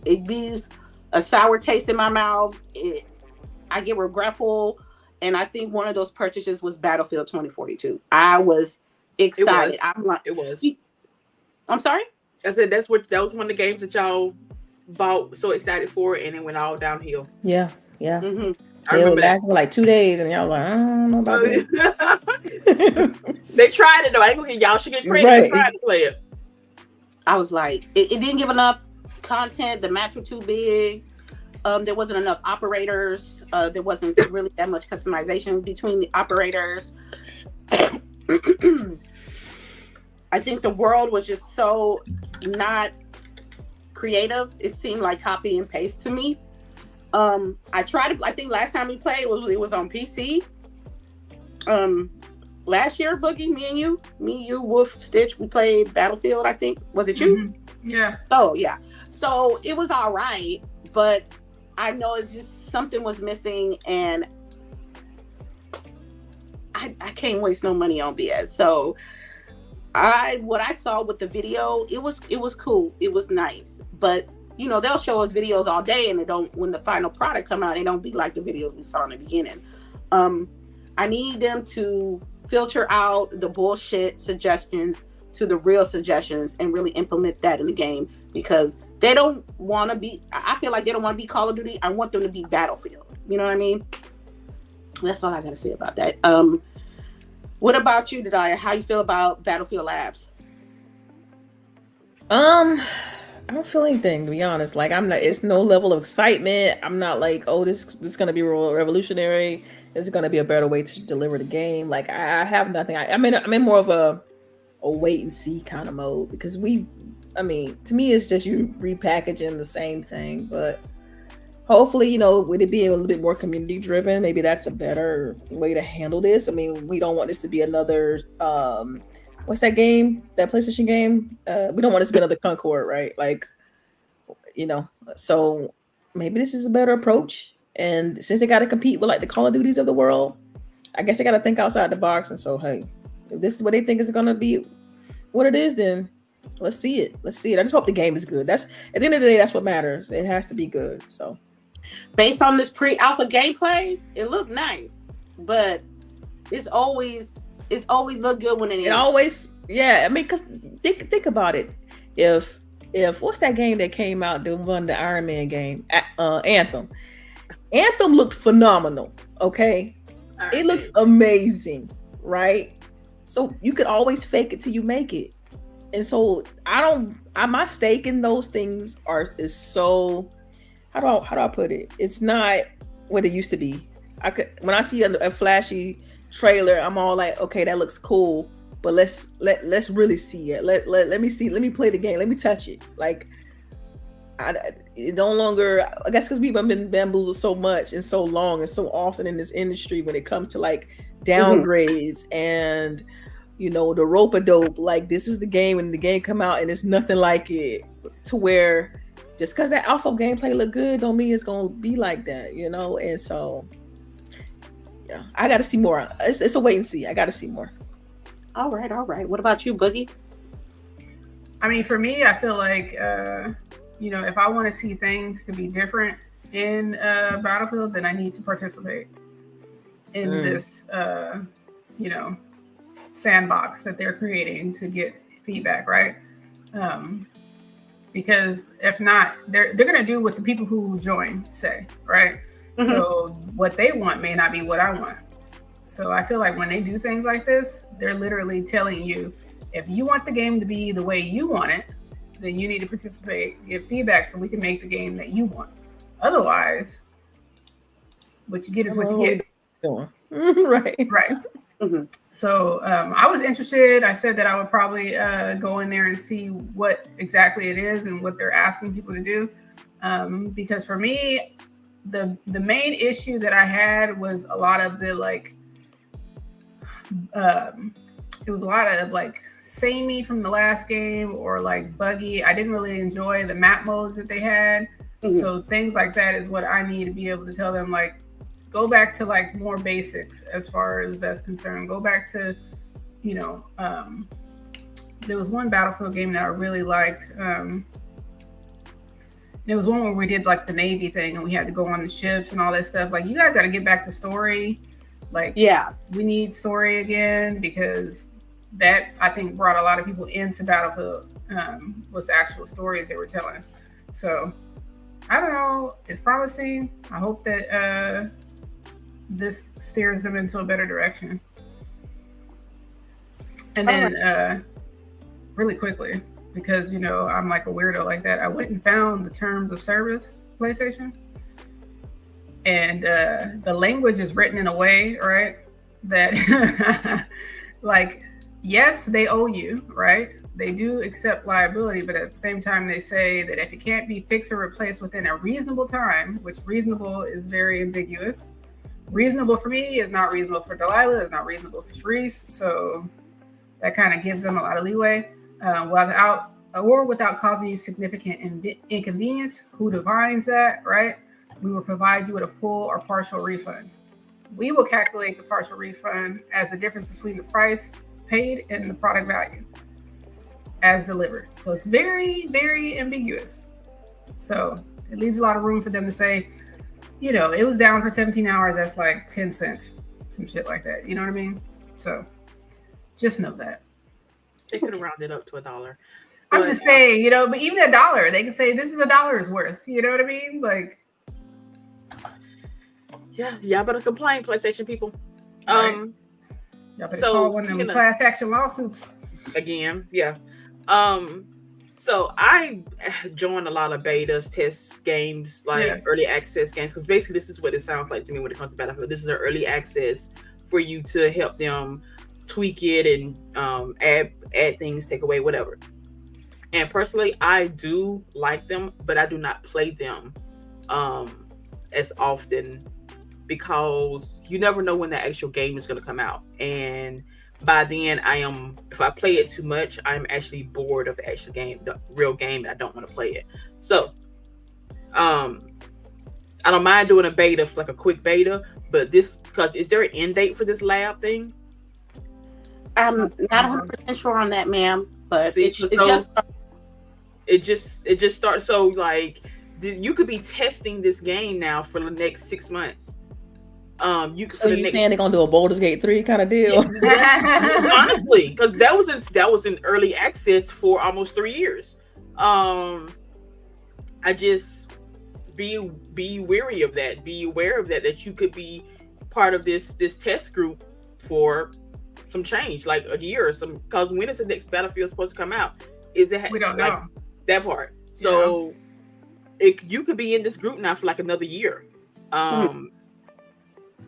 It leaves a sour taste in my mouth. I get regretful, and I think one of those purchases was Battlefield 2042. I was excited. I'm sorry? I said that was one of the games that y'all bought, so excited for it, and it went all downhill. Yeah. Mm-hmm. They were lasting for like 2 days, and y'all like, I don't know about this. They tried it though. I ain't gonna get y'all should get credit. They tried to play it. I was like, it didn't give enough content. The maps were too big. There wasn't enough operators. There wasn't really that much customization between the operators. I think the world was just so not creative. It seemed like copy and paste to me. I think last time we played it was on PC. Last year, Boogie, me, you, Wolf, Stitch, we played Battlefield, I think. Was it you? Mm-hmm. Yeah. Oh, yeah. So it was all right, but I know it just something was missing, and I can't waste no money on BS. So what I saw with the video, it was cool. It was nice. But you know, they'll show us videos all day, and when the final product come out, they don't be like the videos we saw in the beginning. I need them to filter out the bullshit suggestions to the real suggestions and really implement that in the game, because they don't want to be, I feel like they don't want to be Call of Duty. I want them to be Battlefield. You know what I mean? That's all I got to say about that. What about you, Delia? How you feel about Battlefield Labs? I don't feel anything, to be honest. Like, it's no level of excitement. I'm not like, oh, this is going to be revolutionary. This is going to be a better way to deliver the game. Like, I have nothing. I'm in more of a wait and see kind of mode, because to me, it's just you repackaging the same thing. But hopefully, you know, with it being a little bit more community driven, maybe that's a better way to handle this. I mean, we don't want this to be another, what's that game? That PlayStation game? We don't want this to be another Concord, right? Like, you know, so maybe this is a better approach. And since they got to compete with like the Call of Duties of the world, I guess they got to think outside the box. And so, hey, if this is what they think is going to be what it is, then let's see it. I just hope the game is good. That's, at the end of the day, that's what matters. It has to be good. So based on this pre-alpha gameplay, it looked nice, but it's always look good when it always, yeah. I mean, because think about it. If what's that game that came out, the one, the Iron Man game, Anthem looked phenomenal. Okay, it looked amazing, right? So you could always fake it till you make it. And so my stake in those things is so, how do I put it? It's not what it used to be. When I see a flashy trailer, I'm all like, okay, that looks cool, but let's really see it. Let me see. Let me play the game. Let me touch it. Like, it no longer, I guess, because we've been bamboozled so much and so long and so often in this industry when it comes to like downgrades and you know, the rope-a-dope, like this is the game, and the game come out and it's nothing like it, to where just because that alpha gameplay look good don't mean it's gonna be like that, you know. And so yeah, I gotta see more. It's a wait and see. I gotta see more. All right. What about you, Boogie? I mean, for me, I feel like you know, if I want to see things to be different in Battlefield, then I need to participate in this you know, sandbox that they're creating to get feedback, right? Because if not, they're gonna do what the people who join say, right? Mm-hmm. So what they want may not be what I want. So I feel like when they do things like this, they're literally telling you, if you want the game to be the way you want it, then you need to participate, give feedback so we can make the game that you want. Otherwise, what you get is what you get. Right. Mm-hmm. So I was interested. I said that I would probably go in there and see what exactly it is and what they're asking people to do. Because for me, the main issue that I had was a lot of the like, it was a lot of like samey from the last game, or like buggy. I didn't really enjoy the map modes that they had. Mm-hmm. So things like that is what I need to be able to tell them, like, go back to like more basics as far as that's concerned. Go back to, you know, there was one Battlefield game that I really liked. There was one where we did like the Navy thing and we had to go on the ships and all that stuff. Like, you guys got to get back to story. Like, yeah, we need story again, because that, I think, brought a lot of people into Battlefield, was the actual stories they were telling. So I don't know. It's promising. I hope that this steers them into a better direction. And then really quickly, because, you know, I'm like a weirdo like that, I went and found the terms of service PlayStation. And the language is written in a way, right, that like, yes, they owe you, right? They do accept liability, but at the same time, they say that if it can't be fixed or replaced within a reasonable time, which reasonable is very ambiguous. Reasonable for me is not reasonable for Delilah, is not reasonable for CHAREECE. So that kind of gives them a lot of leeway without causing you significant inconvenience. Who defines that, right? We will provide you with a full or partial refund. We will calculate the partial refund as the difference between the price paid and the product value as delivered. So it's very, very ambiguous. So it leaves a lot of room for them to say, you know, it was down for 17 hours. That's like 10 cents, some shit like that. You know what I mean? So just know that. They could have rounded up to $1. I'm just saying, you know, but even $1, they could say this is $1 worth. You know what I mean? Like, yeah, y'all better complain, PlayStation people. Right. Y'all better call one of them class action lawsuits. Again, yeah. So I joined a lot of betas, test games, like early access games, because basically this is what it sounds like to me when it comes to Battlefield. This is an early access for you to help them tweak it and add things, take away, whatever. And personally, I do like them, but I do not play them as often, because you never know when the actual game is going to come out. And by then, if I play it too much, I'm actually bored of the actual game, the real game. I don't want to play it. So, I don't mind doing a beta, like a quick beta, but because is there an end date for this lab thing? I'm not 100% sure on that, ma'am, but it just starts. So like, you could be testing this game now for the next 6 months. So you're saying they're gonna do a Baldur's Gate 3 kind of deal? Honestly, because that was in early access for almost 3 years. I just be wary of that. Be aware of that you could be part of this test group for some change, like a year or some. Because when is the next Battlefield supposed to come out? We don't know that part. So you could be in this group now for like another year.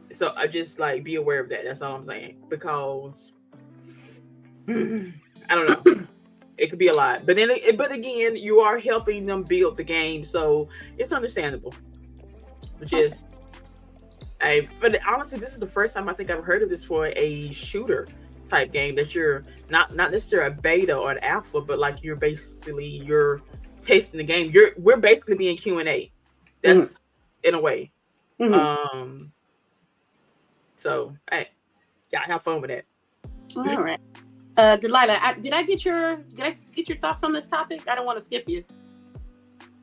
So I just like be aware of that. That's all I'm saying, because I don't know. It could be a lot, but again, you are helping them build the game, so it's understandable. But honestly, this is the first time I think I've heard of this for a shooter. type game that you're not necessarily a beta or an alpha, but like you're tasting the game. We're basically being Q&A. That's in a way. So hey, yeah, have fun with that. All right. Delilah, did I get your thoughts on this topic? I don't want to skip you.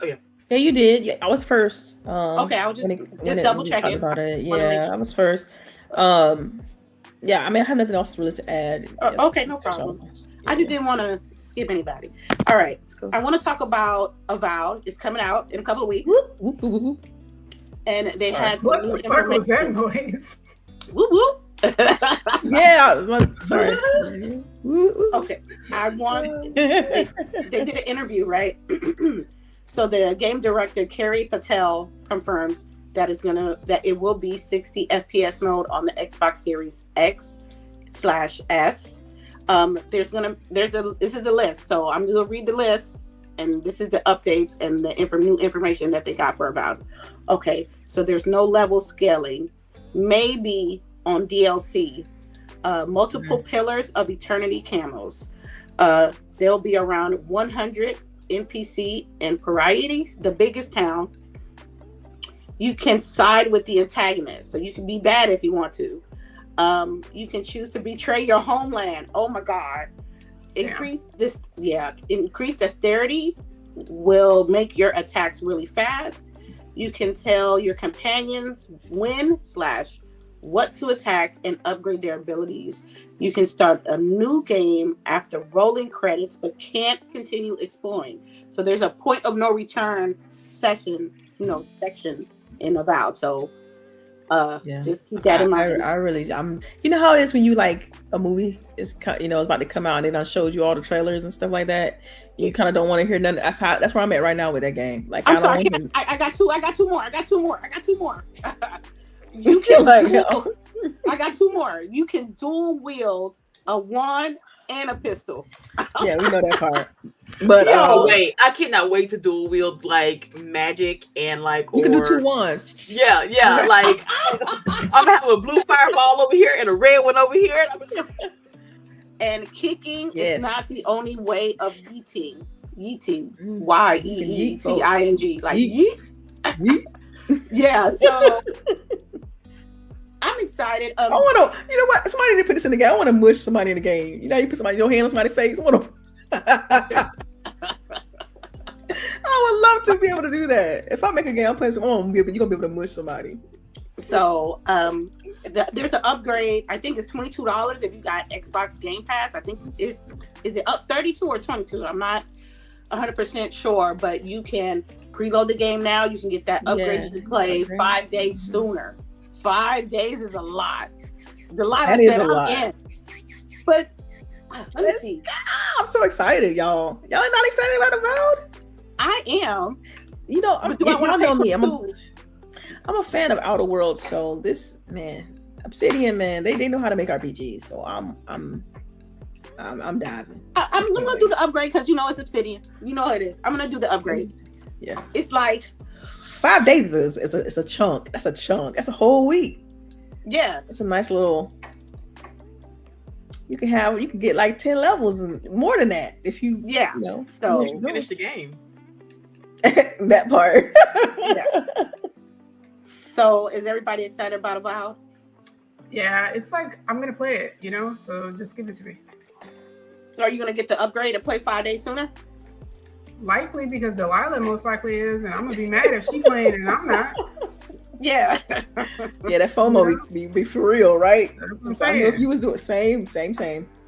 Oh yeah. Yeah, you did. Yeah, I was first. Okay, I was just double checking about it. Yeah, I was first. Yeah, I mean, I have nothing else really to add. Okay, no problem. I just didn't want to skip anybody. All right, I want to talk about Avowed. It's coming out in a couple of weeks. Whoop, whoop, whoop, whoop. And they had some new information. What was that noise? Whoop whoop. Yeah, sorry. Okay, they did an interview, right? So the game director Carrie Patel confirms that it will be 60 FPS mode on the Xbox Series X/S. This is the list. So I'm gonna read the list, and this is the updates and the new information that they got for Avowed. Okay, so there's no level scaling, maybe on DLC, multiple pillars of eternity camos. There'll be around 100 NPC and varieties, the biggest town. You can side with the antagonist, so you can be bad if you want to. You can choose to betray your homeland. Oh my God. Increased dexterity will make your attacks really fast. You can tell your companions when/what to attack and upgrade their abilities. You can start a new game after rolling credits, but can't continue exploring. So there's a point of no return section in Avowed. So just keep that in mind. I'm you know how it is when you like a movie is about to come out and they done showed you all the trailers and stuff like that. You kind of don't want to hear none. That's where I'm at right now with that game. Like I got two more. You can I got two more. You can dual wield a wand and a pistol. Yeah, we know that part. But wait, I cannot wait to dual wield like magic and like you can do two wands. Yeah. Like I'm gonna have a blue fireball over here and a red one over here. And kicking is not the only way of yeeting. Yeeting. Y-E-E-T-I-N-G. Like yeet. Yeah, so I'm excited. I want to, you know what? Somebody need to put this in the game. I want to mush somebody in the game. You know, you put your hand on somebody's face. I want to. I would love to be able to do that. If I make a game, I'm playing you're gonna be able to mush somebody. So, there's an upgrade. I think it's $22 if you got Xbox Game Pass. I think is it up 32 or 22? I'm not 100% sure, but you can preload the game now. You can get that upgrade. You can play 5 days sooner. 5 days is a lot. That is a lot. In. But let me see. I'm so excited, y'all. Y'all are not excited about Avowed? I am. You know, y'all know me. I'm a fan of Outer Worlds, so this Obsidian they know how to make RPGs. So I'm diving. I'm gonna do the upgrade because it's Obsidian. You know it is. I'm gonna do the upgrade. Yeah, it's like 5 days is a chunk. That's a chunk. That's a whole week. Yeah, it's a nice little. You can get like 10 levels and more than that if you So you finish the game. That part. Yeah. So is everybody excited about Avowed? Yeah, it's like I'm gonna play it, so just give it to me. So are you gonna get the upgrade and play 5 days sooner? Likely, because Delilah most likely is, and I'm gonna be mad if she playing and I'm not. Yeah. Yeah, that FOMO be for real, right? So I know if you was doing same.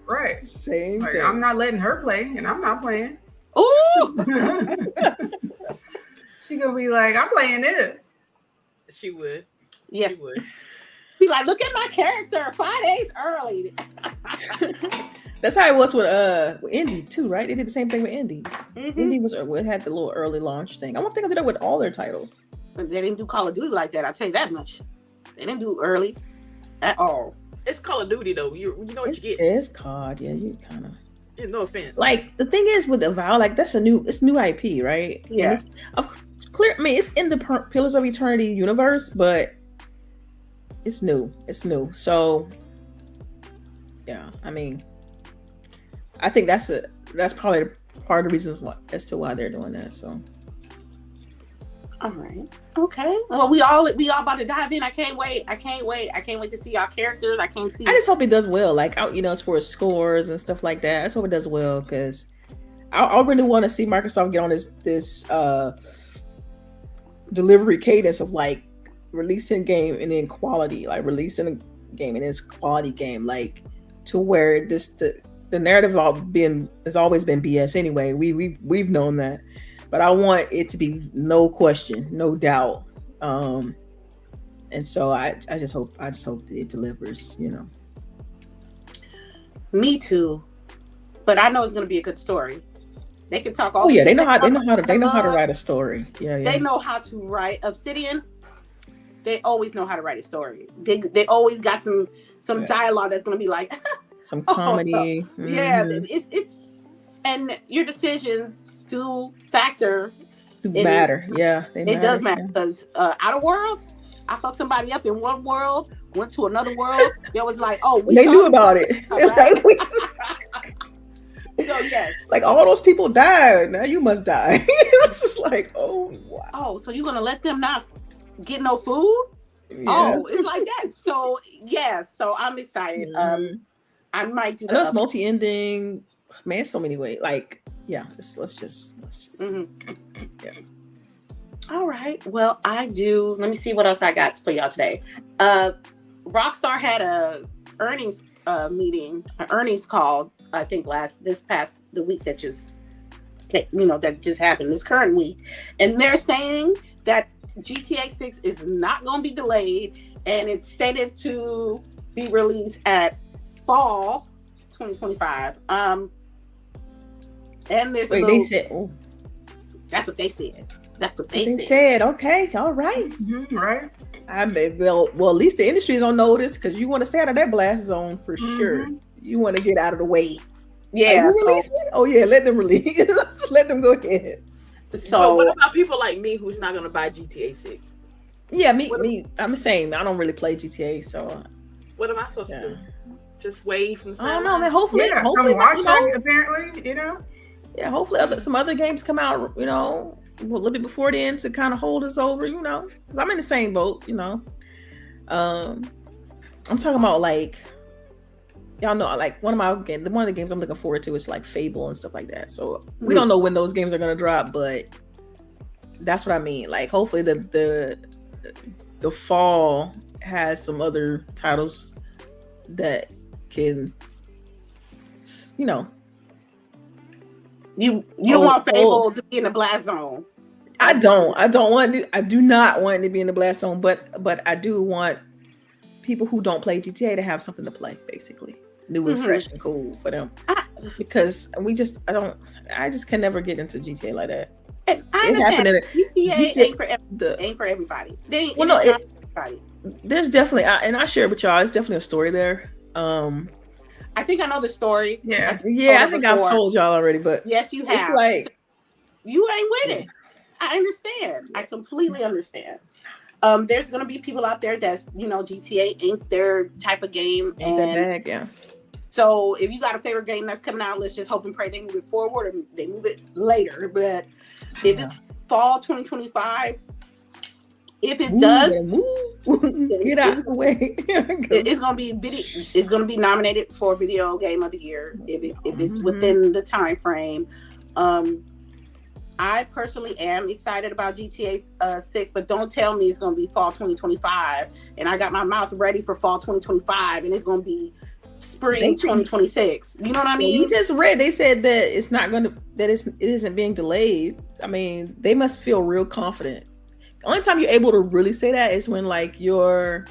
Right. Same. I'm not letting her play, and I'm not playing. Ooh. She gonna be like, I'm playing this. She would. Yes. She would. Be like, look at my character 5 days early. That's how it was with Indy too, right? They did the same thing with Indy. Mm-hmm. Indy had the little early launch thing. I don't think I did that with all their titles. But they didn't do Call of Duty like that. I'll tell you that much. They didn't do early at all. It's Call of Duty though. You know what you get. It's COD. Yeah, you kind of. Yeah, no offense. Like the thing is with Avowed, like it's new IP, right? Yeah. It's in the Pillars of Eternity universe, but it's new. So yeah, I mean, I think that's probably part of the reasons why they're doing that. So, all right, okay. Well, we all about to dive in. I can't wait to see y'all characters. I just hope it does well. Like, as far as scores and stuff like that, I just hope it does well because I really want to see Microsoft get on this delivery cadence of like releasing game and then quality, like releasing a game and it's quality game, like to where the narrative has always been BS anyway. We've known that, but I want it to be no question, no doubt. And so I just hope it delivers. Me too, but I know it's going to be a good story. They can talk all. Oh yeah, they know how to write a story. Yeah, they know how to write. Obsidian, they always know how to write a story. They always got some dialogue that's going to be like some comedy. Mm-hmm. Yeah, it's and your decisions do factor. Matter. Yeah, it does matter because Outer Worlds, I fucked somebody up in one world, went to another world. They was like, oh, they knew about it. So yes, like all those people died. Now you must die. It's just like, oh wow. Oh, so you're gonna let them not get no food? Yeah. Oh, it's like that. So yes, so I'm excited. I might do. That's multi-ending. Man, so many ways. Like, yeah. Let's just. Mm-hmm. Yeah. All right. Well, I do. Let me see what else I got for y'all today. Rockstar had a earnings meeting, an earnings call. I think the week that just happened, this current week, and they're saying that GTA 6 is not going to be delayed, and it's stated to be released at fall 2025. And there's they said, oh, that's what they said. That's what they said. Okay, all right, right. I mean, well, at least the industry's on notice because you want to stay out of that blast zone for sure. You want to get out of the way. Yeah. Oh yeah, let them release. Let them go ahead. So what about people like me who's not going to buy GTA 6? Yeah, me. I'm the same. I don't really play GTA, so. What am I supposed to do? Just wave from the side? I don't know, man. Hopefully, apparently, Yeah, hopefully some other games come out, a little bit before then to kind of hold us over, because I'm in the same boat, I'm talking about like, y'all know, like one of the games I'm looking forward to is like Fable and stuff like that. So we don't know when those games are gonna drop, but that's what I mean. Like hopefully the fall has some other titles that can, You want Fable to be in the blast zone? I do not want it to be in the blast zone, but I do want people who don't play GTA to have something to play, basically. New and fresh and cool for them. Because I just can never get into GTA like that. And I understand GTA ain't for everybody. Everybody. There's definitely, and I share it with y'all, it's definitely a story there. I think I know the story. Yeah, I think I've told y'all already, but yes, you have. It's like you ain't with it. I understand. I completely understand. There's gonna be people out there that's GTA ain't their type of game, yeah. So if you got a favorite game that's coming out, let's just hope and pray they move it forward or they move it later. But if it's fall 2025, if it does, get out of the way. It's gonna be It's gonna be nominated for Video Game of the Year if it's within the time frame. I personally am excited about GTA 6, but don't tell me it's gonna be fall 2025 and I got my mouth ready for fall 2025 and it's gonna be spring 2026. You know what I mean? You just read they said that it isn't being delayed. I mean, they must feel real confident. The only time you're able to really say that is when like you're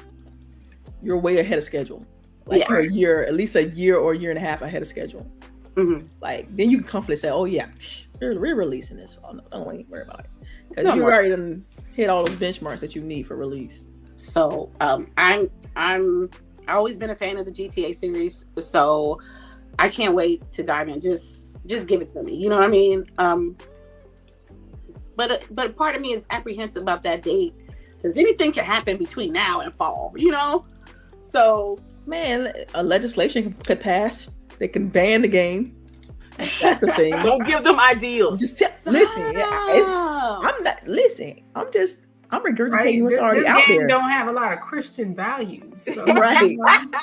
way ahead of schedule, like you're a year, at least a year or a year and a half ahead of schedule. Like then you can confidently say, oh yeah, we're releasing this. Don't even worry about it because you already done hit all those benchmarks that you need for release. So I've always been a fan of the GTA series, so I can't wait to dive in. Just give it to me. You know what I mean? But part of me is apprehensive about that date because anything can happen between now and fall. So Man, a legislation could pass. They can ban the game. That's the thing. Don't give them ideals. Just listen. I'm not listen. I'm regurgitating what's already this out game there. Don't have a lot of Christian values, so, right?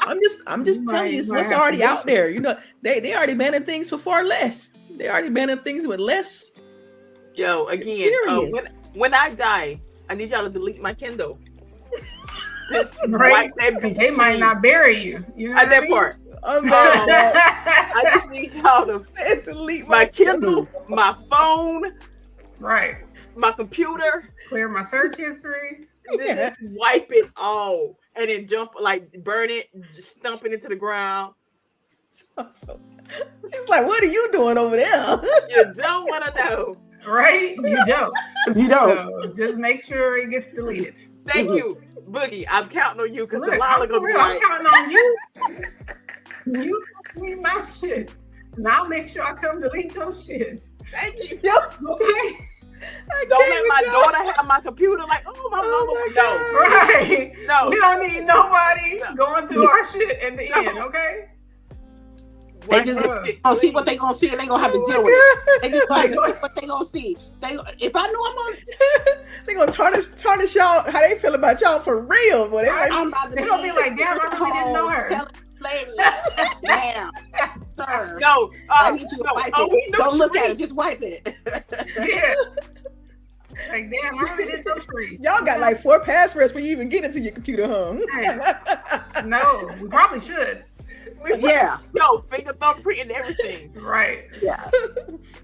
I'm just telling you what's already out there. You know, they already banning things for far less. They already banning things with less. Yo, again, when I die, I need y'all to delete my Kindle. Right? They might not bury you. You know that part. I just need y'all to delete my Kindle, my phone, right? My computer, clear my search history, just wipe it all, and then burn it, just stump it into the ground. It's like, what are you doing over there? You don't want to know, right? You don't. You don't. So just make sure it gets deleted. Thank you, Boogie. I'm counting on you because I'm counting on you. You delete my shit, and I'll make sure I come delete your shit. Thank you. Okay. Don't let my daughter have my computer. Like, oh my mama, no. Right? No, we don't need nobody going through our shit at the end. Okay. They just gonna see what they gonna see, and they gonna have to deal with it. They just gonna have to see what they gonna see. If I know I'm on, they gonna tarnish y'all how they feel about y'all for real. Boy, they're gonna be like, damn, I really didn't know her. Damn, sir. No, I need you to wipe it. Don't look at it. Just wipe it. Yeah. Like, damn, I really didn't know Charisse. Y'all got like 4 passwords when you even get into your computer, huh? No, we probably should. Yeah. Yo, finger thumbprint and everything. Right. Yeah.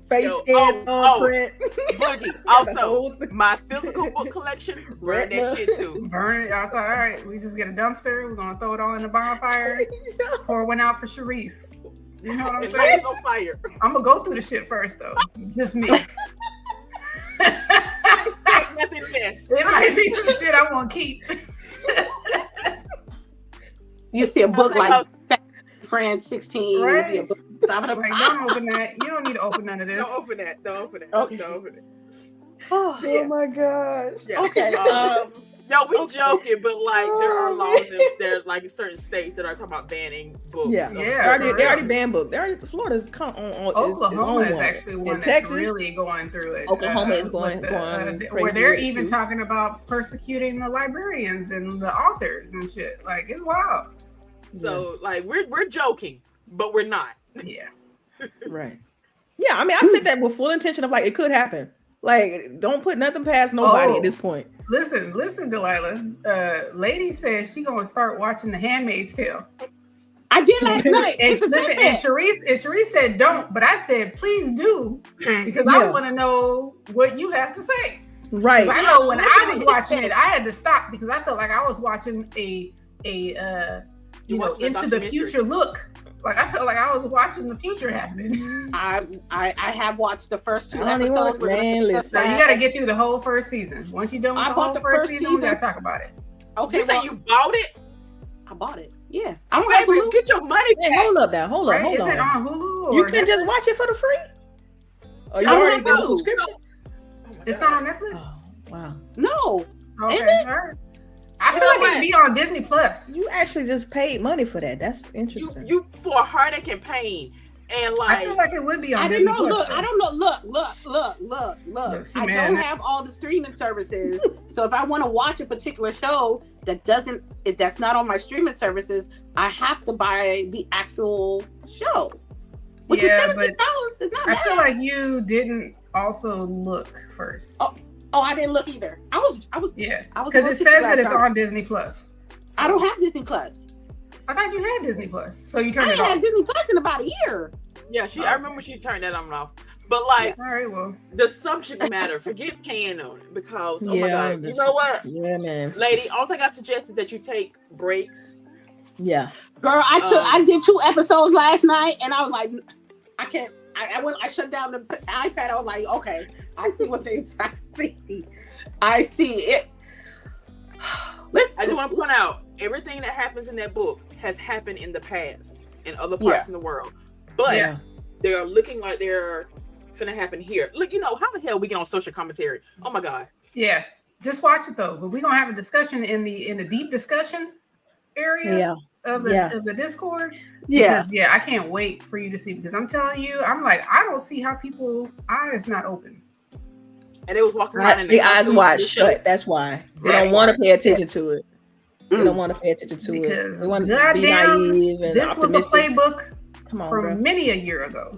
Face scan, thumbprint. Boogie. Also, my physical book collection, burn that shit too. Burn it. I was like, all right, we just get a dumpster. We're going to throw it all in the bonfire. Pour one out for Charisse. You know what I'm saying? No fire. I'm going to go through the shit first, though. Just me. Nothing less. There might be some shit I want to keep. You see a book like Friend 16. Right? Don't open that. You don't need to open none of this. Don't open that. Okay. Don't open it. Oh my gosh. Yeah. Okay. Yo, we joking, but like there are laws there's like in certain states that are talking about banning books. Yeah. So, They already banned books. Florida's Oklahoma is actually one that's Texas, really going through it. Oklahoma is going where they're even talking about persecuting the librarians and the authors and shit. Like, it's wild. So like we're joking, but we're not. Yeah. Right. Yeah, I mean, I said that with full intention of like it could happen. Like, don't put nothing past nobody at this point. Listen, Delilah. Lady says she gonna start watching The Handmaid's Tale. I did last night. And Charisse said don't, but I said please do because I want to know what you have to say. Right. I know when I was watching it, I had to stop because I felt like I was watching a into the future look. Like I felt like I was watching the future happening. I have watched the first 2 episodes. Man, listen. So you got to get through the whole first season. Once you're done with the whole first season, we got to talk about it. Okay. You say you bought it? I bought it. Yeah. I don't have to get your money back. Hold up now. Hold on. Is it on Hulu? You can just watch it for the free. Or you I don't already have got a Hulu. subscription? It's not on Netflix? Oh, wow. No. Okay. Is it? All right. I feel like it'd be on Disney Plus. You actually just paid money for that. That's interesting. You for heartache and pain. And like I feel like it would be on I Disney didn't know. Plus. Look, I don't know. Look. I don't have all the streaming services. So if I want to watch a particular show that's not on my streaming services, I have to buy the actual show. Which is $17. It's not bad. I feel like you didn't also look first. Oh, I didn't look either. I was because it says that it's on Disney Plus. So. I don't have Disney Plus. I thought you had Disney Plus, so you turned I it off. had Disney Plus in about a year. Yeah, I remember she turned that on and off. But like, all right, well, the subject matter, forget paying on it because oh my god, you know what? Yeah, man. Lady, all thing I suggest is that you take breaks. Yeah, girl, I did 2 episodes last night, and I was like, I can't. I shut down the iPad. I was like, okay, I see what I see it. I just want to point out everything that happens in that book has happened in the past in other parts in the world, but they are looking like they're finna happen here. Look, how the hell we get on social commentary? Oh my god. Yeah, just watch it though. But we're gonna have a discussion in the deep discussion area of the Discord. Yeah. Because, I can't wait for you to see, because I'm telling you, I'm like, I don't see how people eyes not open. And they was walking around in the eyes wide shut. That's why they don't want to pay attention to it. They don't want to pay attention to it. They want to be naive and this optimistic. was a playbook from many a year ago.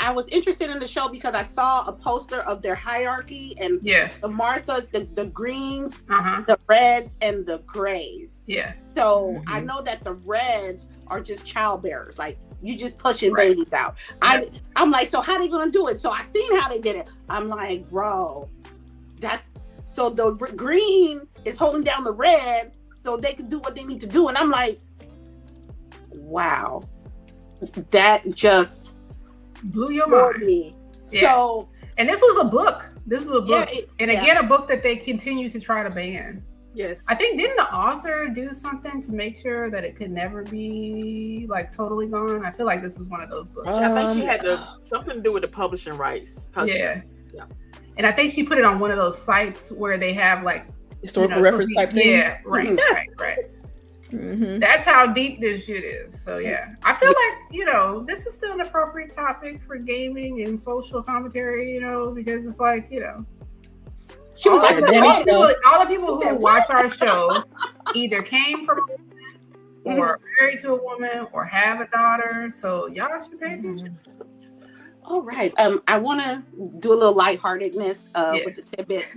I was interested in the show because I saw a poster of their hierarchy and the Martha, the greens, the reds, and the grays. Yeah. So I know that the reds are just childbearers. Like, you just pushing babies out. I'm like, so how they gonna do it? So I seen how they did it. I'm like, bro, so the green is holding down the red so they can do what they need to do. And I'm like, wow, that just blew your mind. So, and this was a book. And again, a book that they continue to try to ban. Yes. I think, didn't the author do something to make sure that it could never be like totally gone? I feel like this is one of those books. I think she had something to do with the publishing rights. Yeah. And I think she put it on one of those sites where they have like historical reference type thing. Yeah, right. Mm-hmm. That's how deep this shit is. So I feel like, this is still an appropriate topic for gaming and social commentary, because it's like, she was all the people who watch our show either came from a woman or married to a woman or have a daughter. So y'all should pay attention. All right. I want to do a little lightheartedness with the tidbits.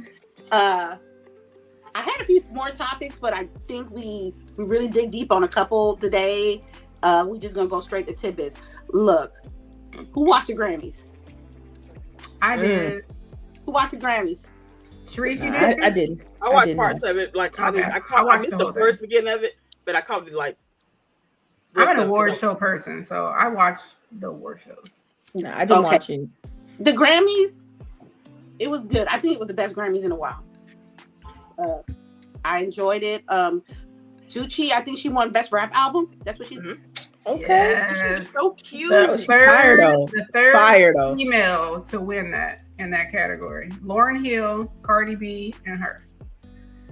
I had a few more topics, but I think we really dig deep on a couple today. We just gonna go straight to tidbits. Look, who watched the Grammys? I did. Who watched the Grammys? CHAREECE, you did? I didn't. I watched parts of it. Like I missed the first beginning of it, but I caught it like. I'm an award show person, so I watch the award shows. No, I didn't watch it. The Grammys, it was good. I think it was the best Grammys in a while. I enjoyed it. Tucci, I think she won Best Rap Album. That's what she did. Okay. Yes. She was so cute. The third though. female to win that in that category. Lauryn Hill, Cardi B, and her.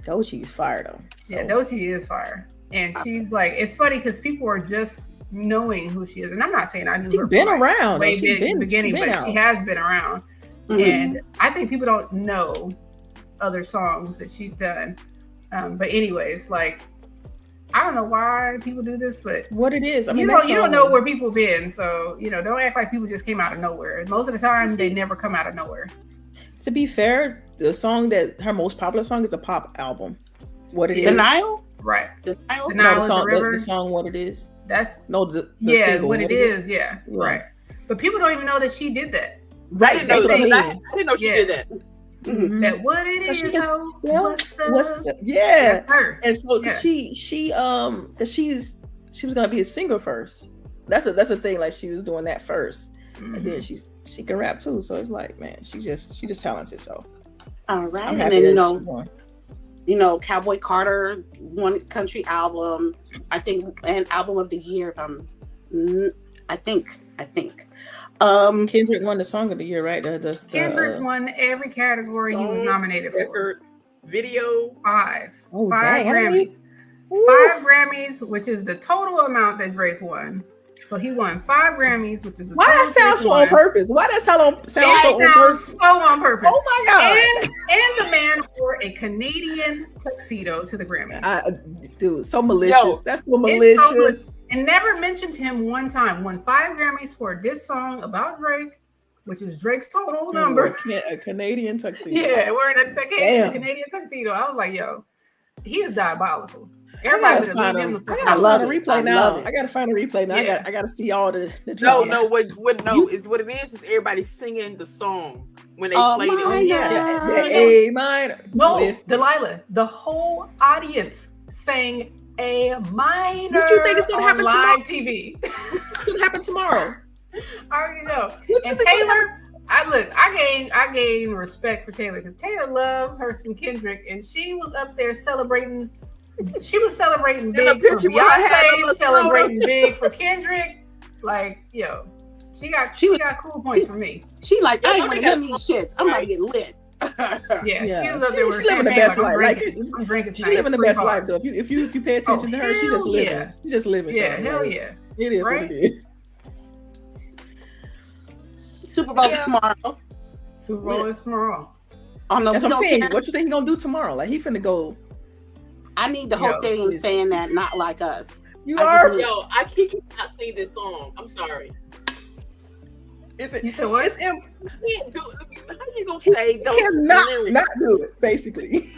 Doechie's fire though. So. Yeah, Doechie is fire. And she's like, it's funny because people are just knowing who she is. And I'm not saying I knew her been around. Way big in the beginning, but she has been around. Mm-hmm. And I think people don't know other songs that she's done. But anyways, like, I don't know why people do this, but what it is, I mean, you don't know where people been, so don't act like people just came out of nowhere. Most of the time, they never come out of nowhere. To be fair, the song her most popular song is a pop album. What it is? Denial, right? Denial. No, the song. What it is? That's the single, what it is. Yeah, right. But people don't even know that she did that. Right. That's what I mean. I didn't know she did that. Mm-hmm. That what it is. What's that's her. And so she because she was gonna be a singer first. That's a thing. Like, she was doing that first, and then she can rap too. So it's like, man, she just talented. So all right, and then Cowboy Carter won country album, I think, and album of the year. I think. Kendrick won the song of the year, right? Kendrick won every category he was nominated for. Video, 5 dang, Grammys. 5 Grammys, which is the total amount that Drake won. So he won 5 Grammys, which is why that sounds so on purpose. Why that sound so on purpose? So on purpose. Oh my god! And the man wore a Canadian tuxedo to the Grammys. Dude, so malicious. That's so malicious. And never mentioned him one time. Won 5 Grammys for this song about Drake, which is Drake's total number. A Canadian tuxedo. Yeah, wearing a Canadian tuxedo. I was like, yo, he is diabolical. Everybody I gotta find a replay now. I gotta find a replay now. Yeah. I gotta see all the No, what it is everybody singing the song when they played it. A minor. No, Delilah. The whole audience sang A minor. What do you think is gonna happen live tomorrow? TV? What's gonna happen tomorrow? I already know. And Taylor, I gain respect for Taylor because Taylor loved her some Kendrick, and she was up there celebrating. She was celebrating big for Beyonce, celebrating big for Kendrick. Like, she got cool points for me. She like, I ain't want to hear these shits. I'm about to get lit. Yeah, she was up there with she living the best life. I'm drinking she tonight. living the best life though. If you pay attention to her, she just living. Yeah. She just living. Yeah, something. hell Like, yeah. it is Right? what it is. Super Bowl tomorrow. Super Bowl is tomorrow. Oh, no, That's what I'm saying. care. What you think he gonna do tomorrow? Like he finna go. I need the whole stadium saying that, not like us. You are. Yo, I keep not singing this song. I'm sorry. Is it? You said what? How you gonna say He those cannot lyrics? not do it. Basically.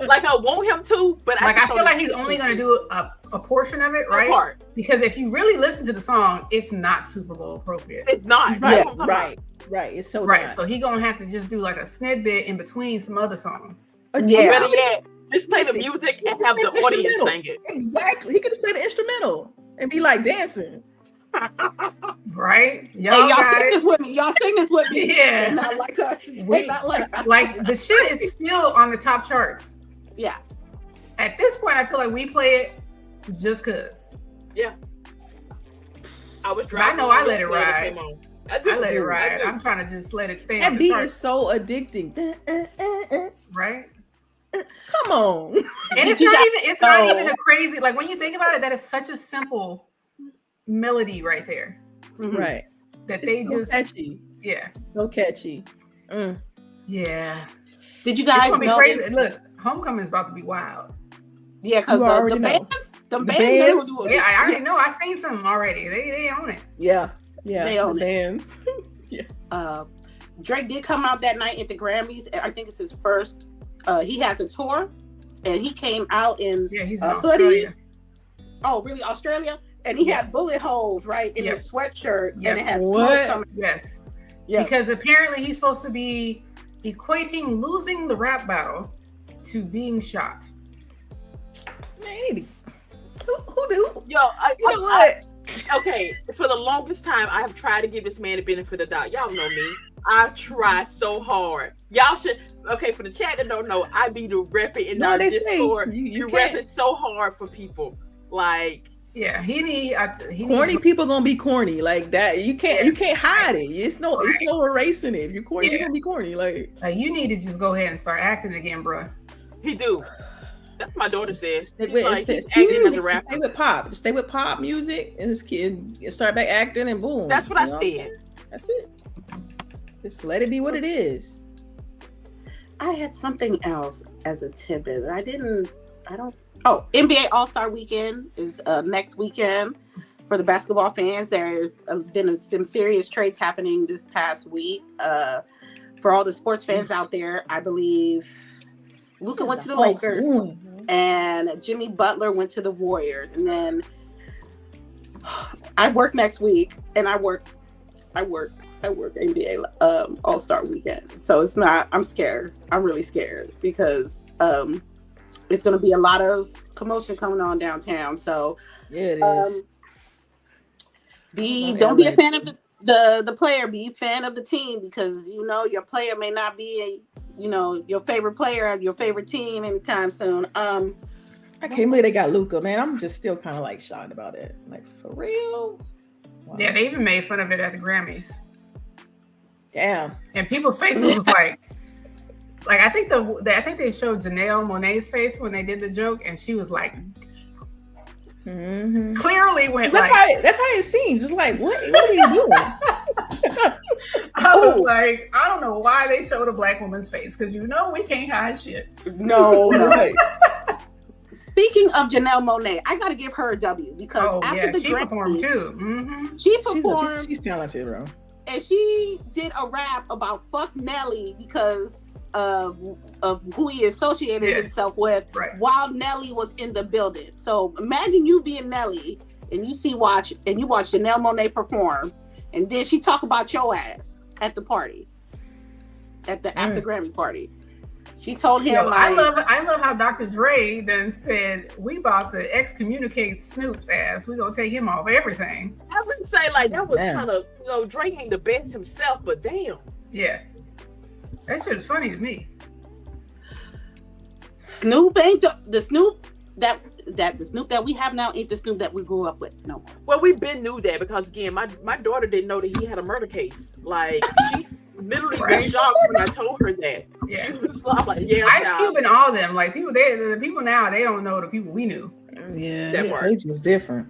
Like I want him to, but I feel like he's only gonna do a portion of it, right? Part. Because if you really listen to the song, it's not Super Bowl appropriate. It's not. Right. That's what I'm talking Right. It's so Right. not. So he gonna have to just do like a snippet in between some other songs. Yeah. Better yet, just play the Listen, music and just have play the the audience instrumental. sing it. Exactly. He could have played the instrumental and be like dancing. Right? Hey, y'all sing guys, this with me. Y'all sing this with me. Yeah. They're not like us. We- Not like us. like the shit is still on the top charts. Yeah. At this point, I feel like we play it just cause. Yeah. I was I driving. know I let it when ride. came on. I let it ride. I'm trying to just let it stay on That the beat charts. is so addicting. Right? Come on. And it's You not got- even it's not so- even a crazy, like when you think about it, that is such a simple melody right there. Mhm. Right. That It's they so just catchy. yeah. So catchy. Mm. Yeah. Did you It's guys gonna be know? crazy. Look, Homecoming is about to be wild. Yeah, because You the already know. bands, The bands. bands? Yeah, I already know. I seen some already. They own it. Yeah. Yeah. They own the it. bands. Drake did come out that night at the Grammys. I think it's his first. He has a tour, and he came out in Yeah, he's in a hoodie. Australia. Oh, really? Australia? And he had bullet holes right in his sweatshirt, Yeah. and it had What? smoke coming. Yes. Yes. Because apparently he's supposed to be equating losing the rap battle to being shot. Man, who do? Yo, You know what? Okay, for the longest time, I have tried to give this man the benefit of the doubt. Y'all know me. I try so hard. Y'all should. Okay, for the chat that don't know, I be the repping in No, our they say Discord. you You can't. repping so hard for people. Like, Yeah, he Corny people gonna be corny like that. You can't Yeah. hide it. It's no erasing it. If you're corny, Yeah. you're gonna be corny. Like you need to just go ahead and start acting again, bruh. he do. That's what my daughter says. stay He's with, like, stay, he's acting as a stay rapper. with pop. Just stay with pop music and this kid start back acting and boom. That's what I you know? said. That's it. Just let it be what it is. I had something else as a tidbit. I don't. Oh, NBA All-Star Weekend is next weekend for the basketball fans. There's been some serious trades happening this past week. For all the sports fans out there, I believe Luka went to the Lakers and Jimmy Butler went to the Warriors. And then I work next week, and I work NBA All-Star Weekend. So it's not. I'm scared. I'm really scared because it's going to be a lot of commotion coming on downtown. So Yeah, it is. don't be a fan of the player. Be a fan of the team, because your player may not be your favorite player of your favorite team anytime soon. I can't believe they got Luka, man. I'm just still kind of like shocked about it. Like, for real? Wow. Yeah, they even made fun of it at the Grammys. Damn. And people's faces was like I think they showed Janelle Monáe's face when they did the joke, and she was like, Mm-hmm. clearly went That's how it seems. It's like, what are you doing? I was like, I don't know why they showed a black woman's face, because we can't hide shit. No. Right. Speaking of Janelle Monáe, I got to give her a W, because after the she Grammys, performed too. Mm-hmm. she performed. She's talented, bro. And she did a rap about fuck Nelly because of who he associated himself with, Right. while Nelly was in the building. So imagine you being Nelly and you watch Janelle Monáe perform, and then she talk about your ass at the party, at the after Grammy party. She told him, I love how Dr. Dre then said, we about to excommunicate Snoop's ass. We gonna take him off everything. I wouldn't say like that was Damn. kind of, Drake ain't the best himself, but damn. Yeah. That shit is funny to me. Snoop ain't the Snoop that the Snoop that we have now ain't the Snoop that we grew up with. No. Well, we've been knew that because again, my daughter didn't know that he had a murder case. Like she literally was shocked when I told her that. Yeah. She was like, yeah, Ice Cube and all them, like the people now, they don't know the people we knew. Yeah, That they part. just different.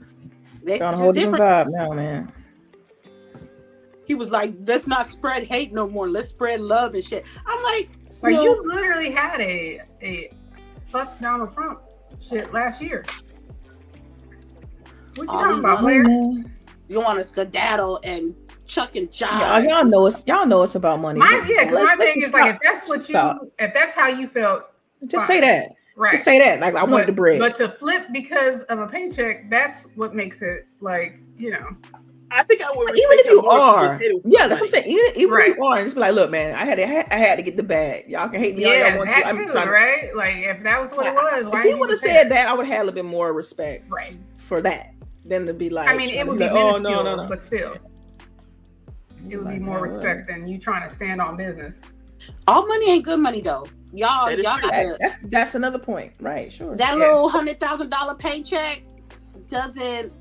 They Got a just whole different different. vibe now, man. He was like, let's not spread hate no more. Let's spread love and shit. I'm like, Like Snoop, you literally had a fuck Donald Trump shit last year. What you talking about, Blair? you want to skedaddle and chuck and jive. Yeah, y'all know it's about money. My Let's thing is like, stop. if that's how you felt, Just fine. say that. Right. Just say that. Like I want the bread. But to flip because of a paycheck, that's what makes it like, I think I would. Even if you are, that's what I'm saying. saying. Even if you are, just be like, look, man, I had to get the bag. Y'all can hate me all y'all want to. That too, right? Like if that was what it was, if he would have said that, I would have had a little bit more respect, right, for that than to be like. I mean, it would be like, minuscule, no. but still, it would be more respect than you trying to stand on business. All money ain't good money though. Y'all got that's another point, right? Sure. That little $100,000 paycheck doesn't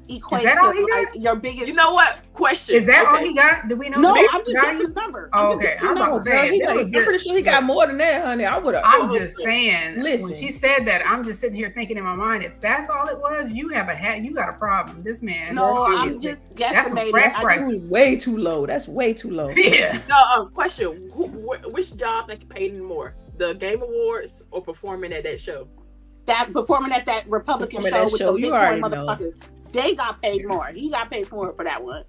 equate that all to he like got? your biggest. You know what? Question. Is that all he got? Do we know? No, the I'm just guessing the number. Oh, okay. I'm about to say I'm pretty sure he got more than that, honey. I would have. I'm just saying. Listen, when she said that, I'm just sitting here thinking in my mind, if that's all it was, you got a problem. This man. No, I'm just guesstimating. That's way too low. That's way too low. Yeah. No. Question. Which job that paid more? The Game Awards or performing at that show? That performing at that Republican show with the Bitcoin motherfuckers. They got paid more. He got paid more for that one.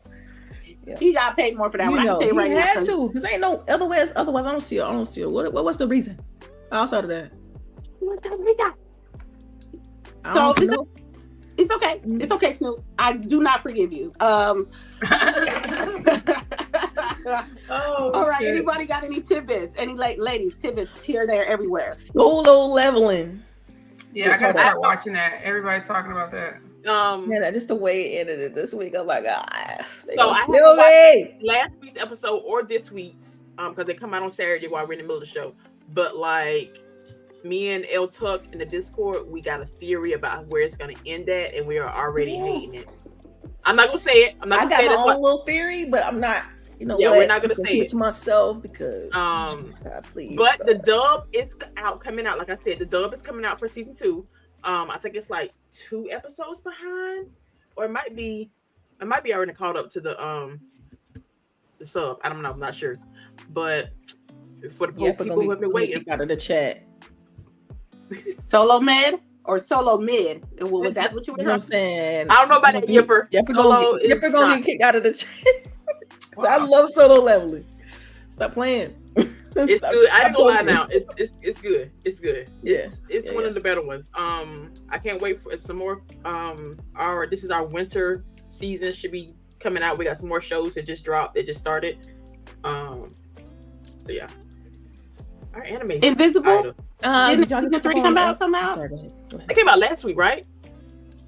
Yeah. He got paid more for that one. I can tell you right now. He had to, because ain't no otherwise I don't see it. What was the reason outside of that? So it's okay. It's okay, Snoop. I do not forgive you. All right. Shit. Anybody got any tidbits? Any ladies tidbits here, there, everywhere? Solo leveling. Yeah, I gotta start watching that. Everybody's talking about that. Man, just the way it ended it this week. Oh my god! So I haven't watched last week's episode or this week's, because they come out on Saturday while we're in the middle of the show. But like me and El Tuck in the Discord, we got a theory about where it's gonna end at, and we are already hating it. I'm not gonna say it. I got my own little theory, but I'm not. You know, we're not gonna say it to myself because God, please. But the dub is coming out. Like I said, the dub is coming out for season 2. I think it's like 2 episodes behind, or it might be already caught up to the sub. I don't know. I'm not sure, but for the people who have been waiting, out of the chat. Solo mid or solo mid? Was that what you were saying? I don't know about that Yipper. Yipper gonna get kicked out of the chat. Wow. I love solo leveling. Stop playing. It's good. I ain't gonna lie now. It's good. It's good. It's one of the better ones. I can't wait for some more. This is our winter season should be coming out. We got some more shows that just dropped. They just started. So yeah. Our anime. Invisible. Did y'all get the 3 come out? Sorry, go ahead. It came out last week, right?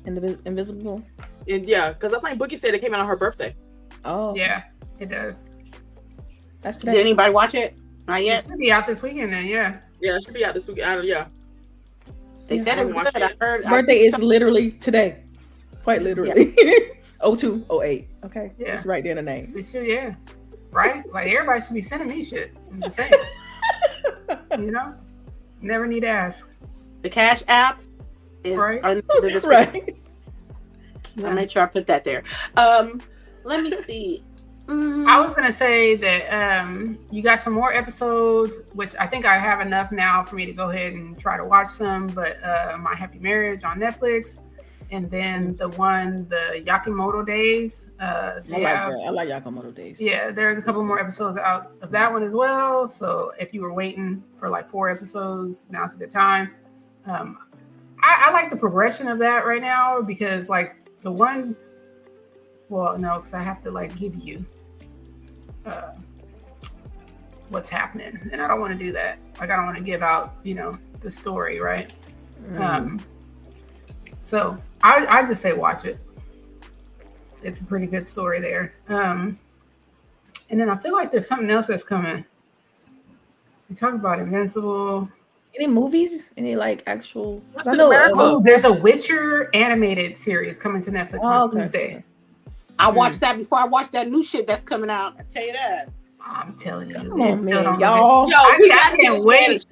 Invisible. And yeah, because I think Boogie said it came out on her birthday. Oh yeah, it does. That's today. Did anybody watch it? Not yet. It should be out this weekend then. Yeah, it should be out this weekend. Yeah. They said it's good. I heard. Birthday is literally today. Quite literally. 0208. Okay. Yeah. It's right there in the name. It should, yeah. Right? Like everybody should be sending me shit. I'm just saying. You know? Never need to ask. The Cash App is right. Under the description. I'll make sure I put that there. Let me see. I was gonna say that you got some more episodes, which I think I have enough now for me to go ahead and try to watch some. But My Happy Marriage on Netflix, and then the Yakimoto Days. I like Yakimoto Days. Yeah, there's a couple more episodes out of that one as well. So if you were waiting for like 4 episodes, now's a good time. I like the progression of that right now because like the one. Well, no, because I have to like give you what's happening, and I don't want to do that. Like I don't want to give out, the story, right? So I just say watch it. It's a pretty good story there. And then I feel like there's something else that's coming. We talk about Invincible. Any movies? Any like actual? 'Cause I Captain know. America. Oh, there's a Witcher animated series coming to Netflix on okay. Tuesday. I watched that before I watched that new shit that's coming out. I tell you that. I'm telling you, Come on, it's still man, on y'all. Yo, I we gotta can't give wait.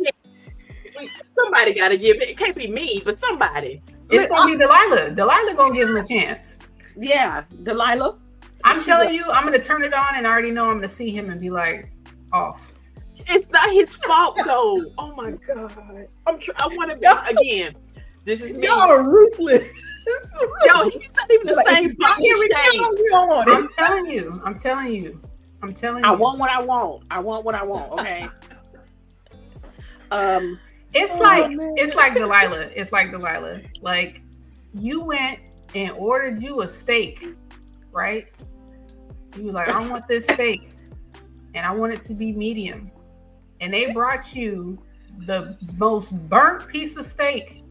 Somebody gotta give it. It can't be me, but somebody. It's gonna be Delilah. Delilah gonna give him a chance. Yeah, Delilah. I'm telling you, I'm gonna turn it on, and I already know I'm gonna see him and be like, off. It's not his fault though. Oh my god. I want to be again. This is me. Y'all are ruthless. Yo, he's not even the same fucking shade. I'm telling you. I'm telling you. I'm telling you. I want what I want. I want what I want. Okay. It's like Delilah. It's like Delilah. Like you went and ordered you a steak, right? You were like, I want this steak, and I want it to be medium. And they brought you the most burnt piece of steak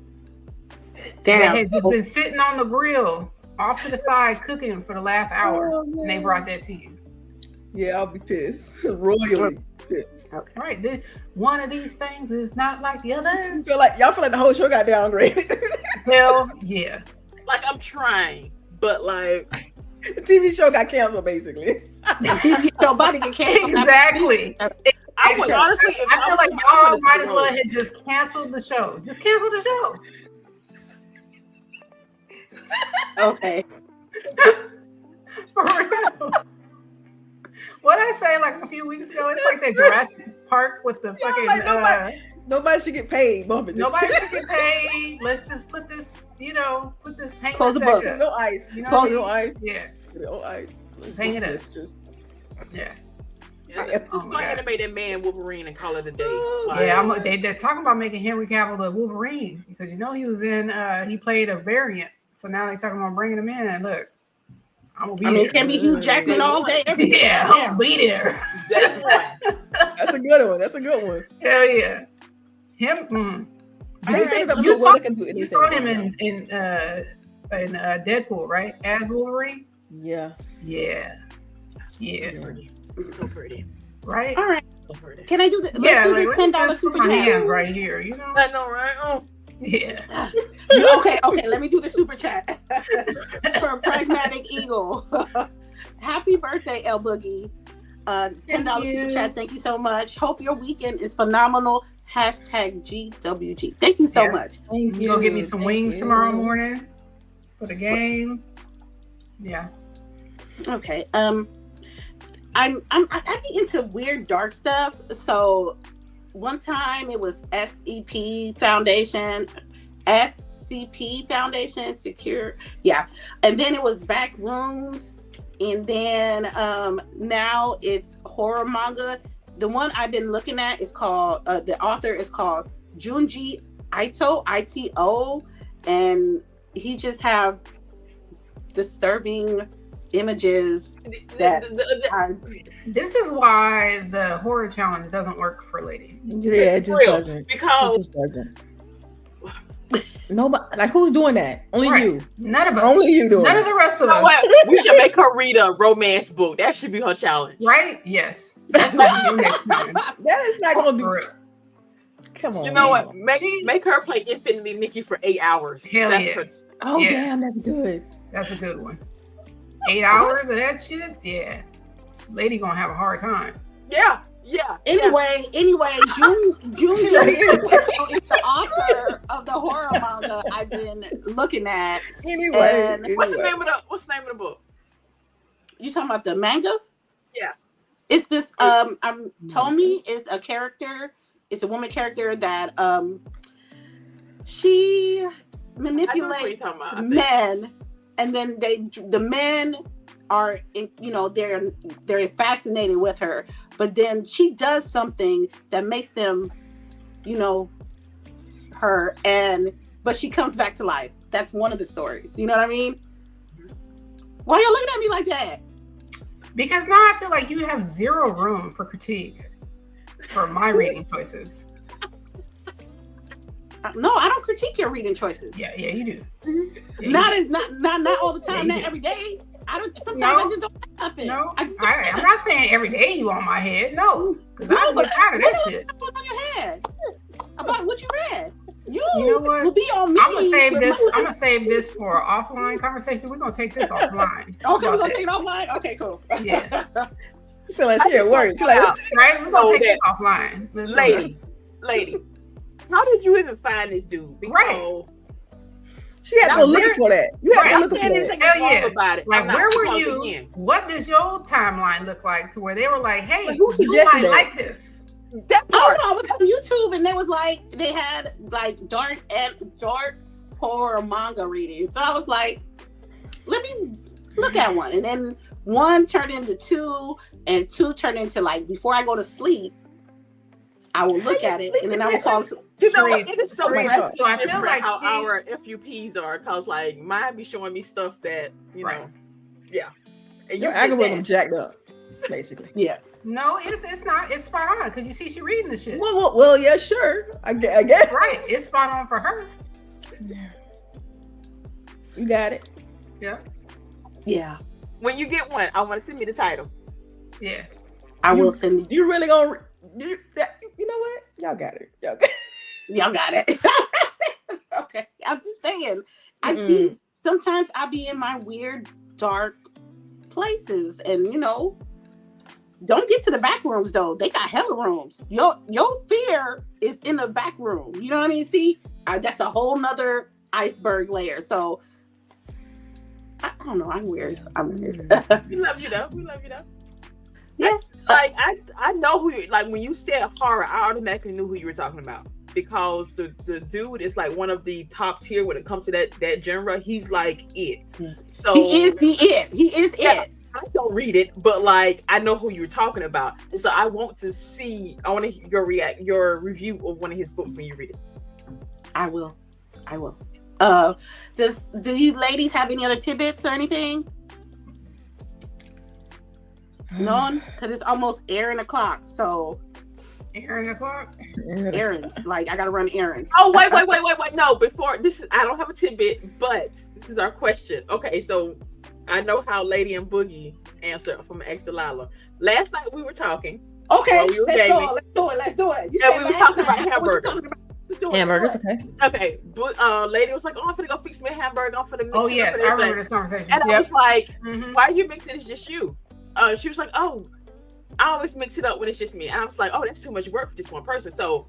that had just been sitting on the grill off to the side cooking for the last hour, and they brought that to you. Yeah, I'll be pissed. Royally pissed. Right. One of these things is not like the other. Y'all feel like the whole show got downgraded. Hell yeah. Like I'm trying, but like the TV show got canceled basically. Nobody can cancel. Exactly. I would honestly, I feel like y'all might as well have just canceled the show. Just cancel the show. Okay. For real. What I say like a few weeks ago, it's like that Jurassic Park with the fucking like nobody should get paid. Nobody should get paid. Let's just put this, put this hang close the book. No ice. No ice. Yeah. No ice. Just hang it up. Yeah. Just go ahead and make that man Wolverine and call it a day. They're talking about making Henry Cavill the Wolverine because he was in he played a variant, so now they're talking about bringing him in. And look, I'm gonna be there. It can be Hugh Jackman all day. Every day. Yeah, I'm gonna be there. That's a good one. Hell yeah, him. You saw him in Deadpool, right? As Wolverine. Yeah. So pretty. Right? All right. Can I do this? Let's do this $10 super chat right here. I know, right? Oh. Yeah. Okay. Let me do the super chat for Pragmatic Eagle. Happy birthday, LBOOGIE. $10 super chat. Thank you so much. Hope your weekend is phenomenal. #GWG. Thank you so much. Thank you. Go get me some wings tomorrow morning for the game. Yeah. Okay. I be into weird dark stuff. So one time it was SCP Foundation, Secure. Yeah. And then it was Back Rooms. And then now it's horror manga. The one I've been looking at is called, the author is called Junji Ito, ITO. And he just have disturbing images that this is why the horror challenge doesn't work for lady. Yeah, it just doesn't. Because it just doesn't. Nobody, like, who's doing that? Only you. None of us. Only you doing. None of the rest of us. What? We should make her read a romance book. That should be her challenge. Right? Yes. That's what we do next time. That is not gonna do. Come on. You know what? Make her play Infinity Nikki for 8 hours. Hell yeah. Damn, that's good. That's a good one. 8 hours of that shit? Yeah. Lady gonna have a hard time. Yeah. Anyway, June is the author of the horror manga I've been looking at. Anyway, what's the name of the book? You talking about the manga? Yeah. It's this Tomi is a character. It's a woman character that she manipulates men, and then the men are they're fascinated with her, but then she does something that makes them her, but she comes back to life. That's one of the stories. You know what I mean? Why are you looking at me like that? Because now I feel like you have zero room for critique for my reading choices. No, I don't critique your reading choices. Yeah, you do. Mm-hmm. Not all the time. Not every day. I just don't like nothing. No, I'm not saying every day you on my head. No, because I don't get tired of that shit. On your head. about what you read. You know what? will be on me. I'm gonna save this for an offline conversation. We're gonna take this offline. Okay, we're gonna take it offline. Okay, cool. Yeah. So let's hear words. Right? We're gonna take it offline. Lady, how did you even find this dude? Because she had to go looking for that. You had to go looking for that. Hell yeah. About it. Like, where were you? What does your timeline look like to where they were like, hey, who suggested that? Like this? That part. I was on YouTube and they had like dark horror manga reading. So I was like, let me look at one. And then one turned into two, and two turned into like before I go to sleep, I will look at it and then I will fall asleep. You know what? It is so Sharice, much so I feel different like how our FUPs are, because like mine be showing me stuff that know, and your algorithm jacked up, basically. Yeah. No, it's not. It's spot on because you see she reading the shit. Well, yeah, sure. I guess. Right. It's spot on for her. You got it. Yeah. Yeah. When you get one, I want to send me the title. Yeah. I will send you. You really gonna? You know what? Y'all got it. Y'all got it. Okay. I'm just saying. Sometimes I be in my weird, dark places, and don't get to the back rooms though. They got hella rooms. Your fear is in the back room. You know what I mean? See, that's a whole nother iceberg layer. So I don't know. I'm weird. We love you though. Yeah. I know who you like. When you said horror, I automatically knew who you were talking about, because the dude is like one of the top tier when it comes to that genre. He's like it. So he is it. I don't read it, but like I know who you're talking about, and so I want to hear your review of one of his books when you read it. I will. Do you ladies have any other tidbits or anything? None, because it's almost airing o'clock. So Airing o'clock. errands, like I gotta run errands. Oh wait! No, before this, I don't have a tidbit, but this is our question. Okay, so I know how Lady and Boogie answered from Ex Delilah. Last night we were talking. Okay, we were let's do it. Yeah, we were talking about hamburgers. Hamburgers, okay. But lady was like, "Oh, I'm gonna go fix me a hamburger. I'm gonna mix Oh it yes, up I remember this conversation. And I was like, Mhm. "Why are you mixing? It's just you." She was like, "Oh, I always mix it up when it's just me." And I was like, "Oh, that's too much work for just one person." So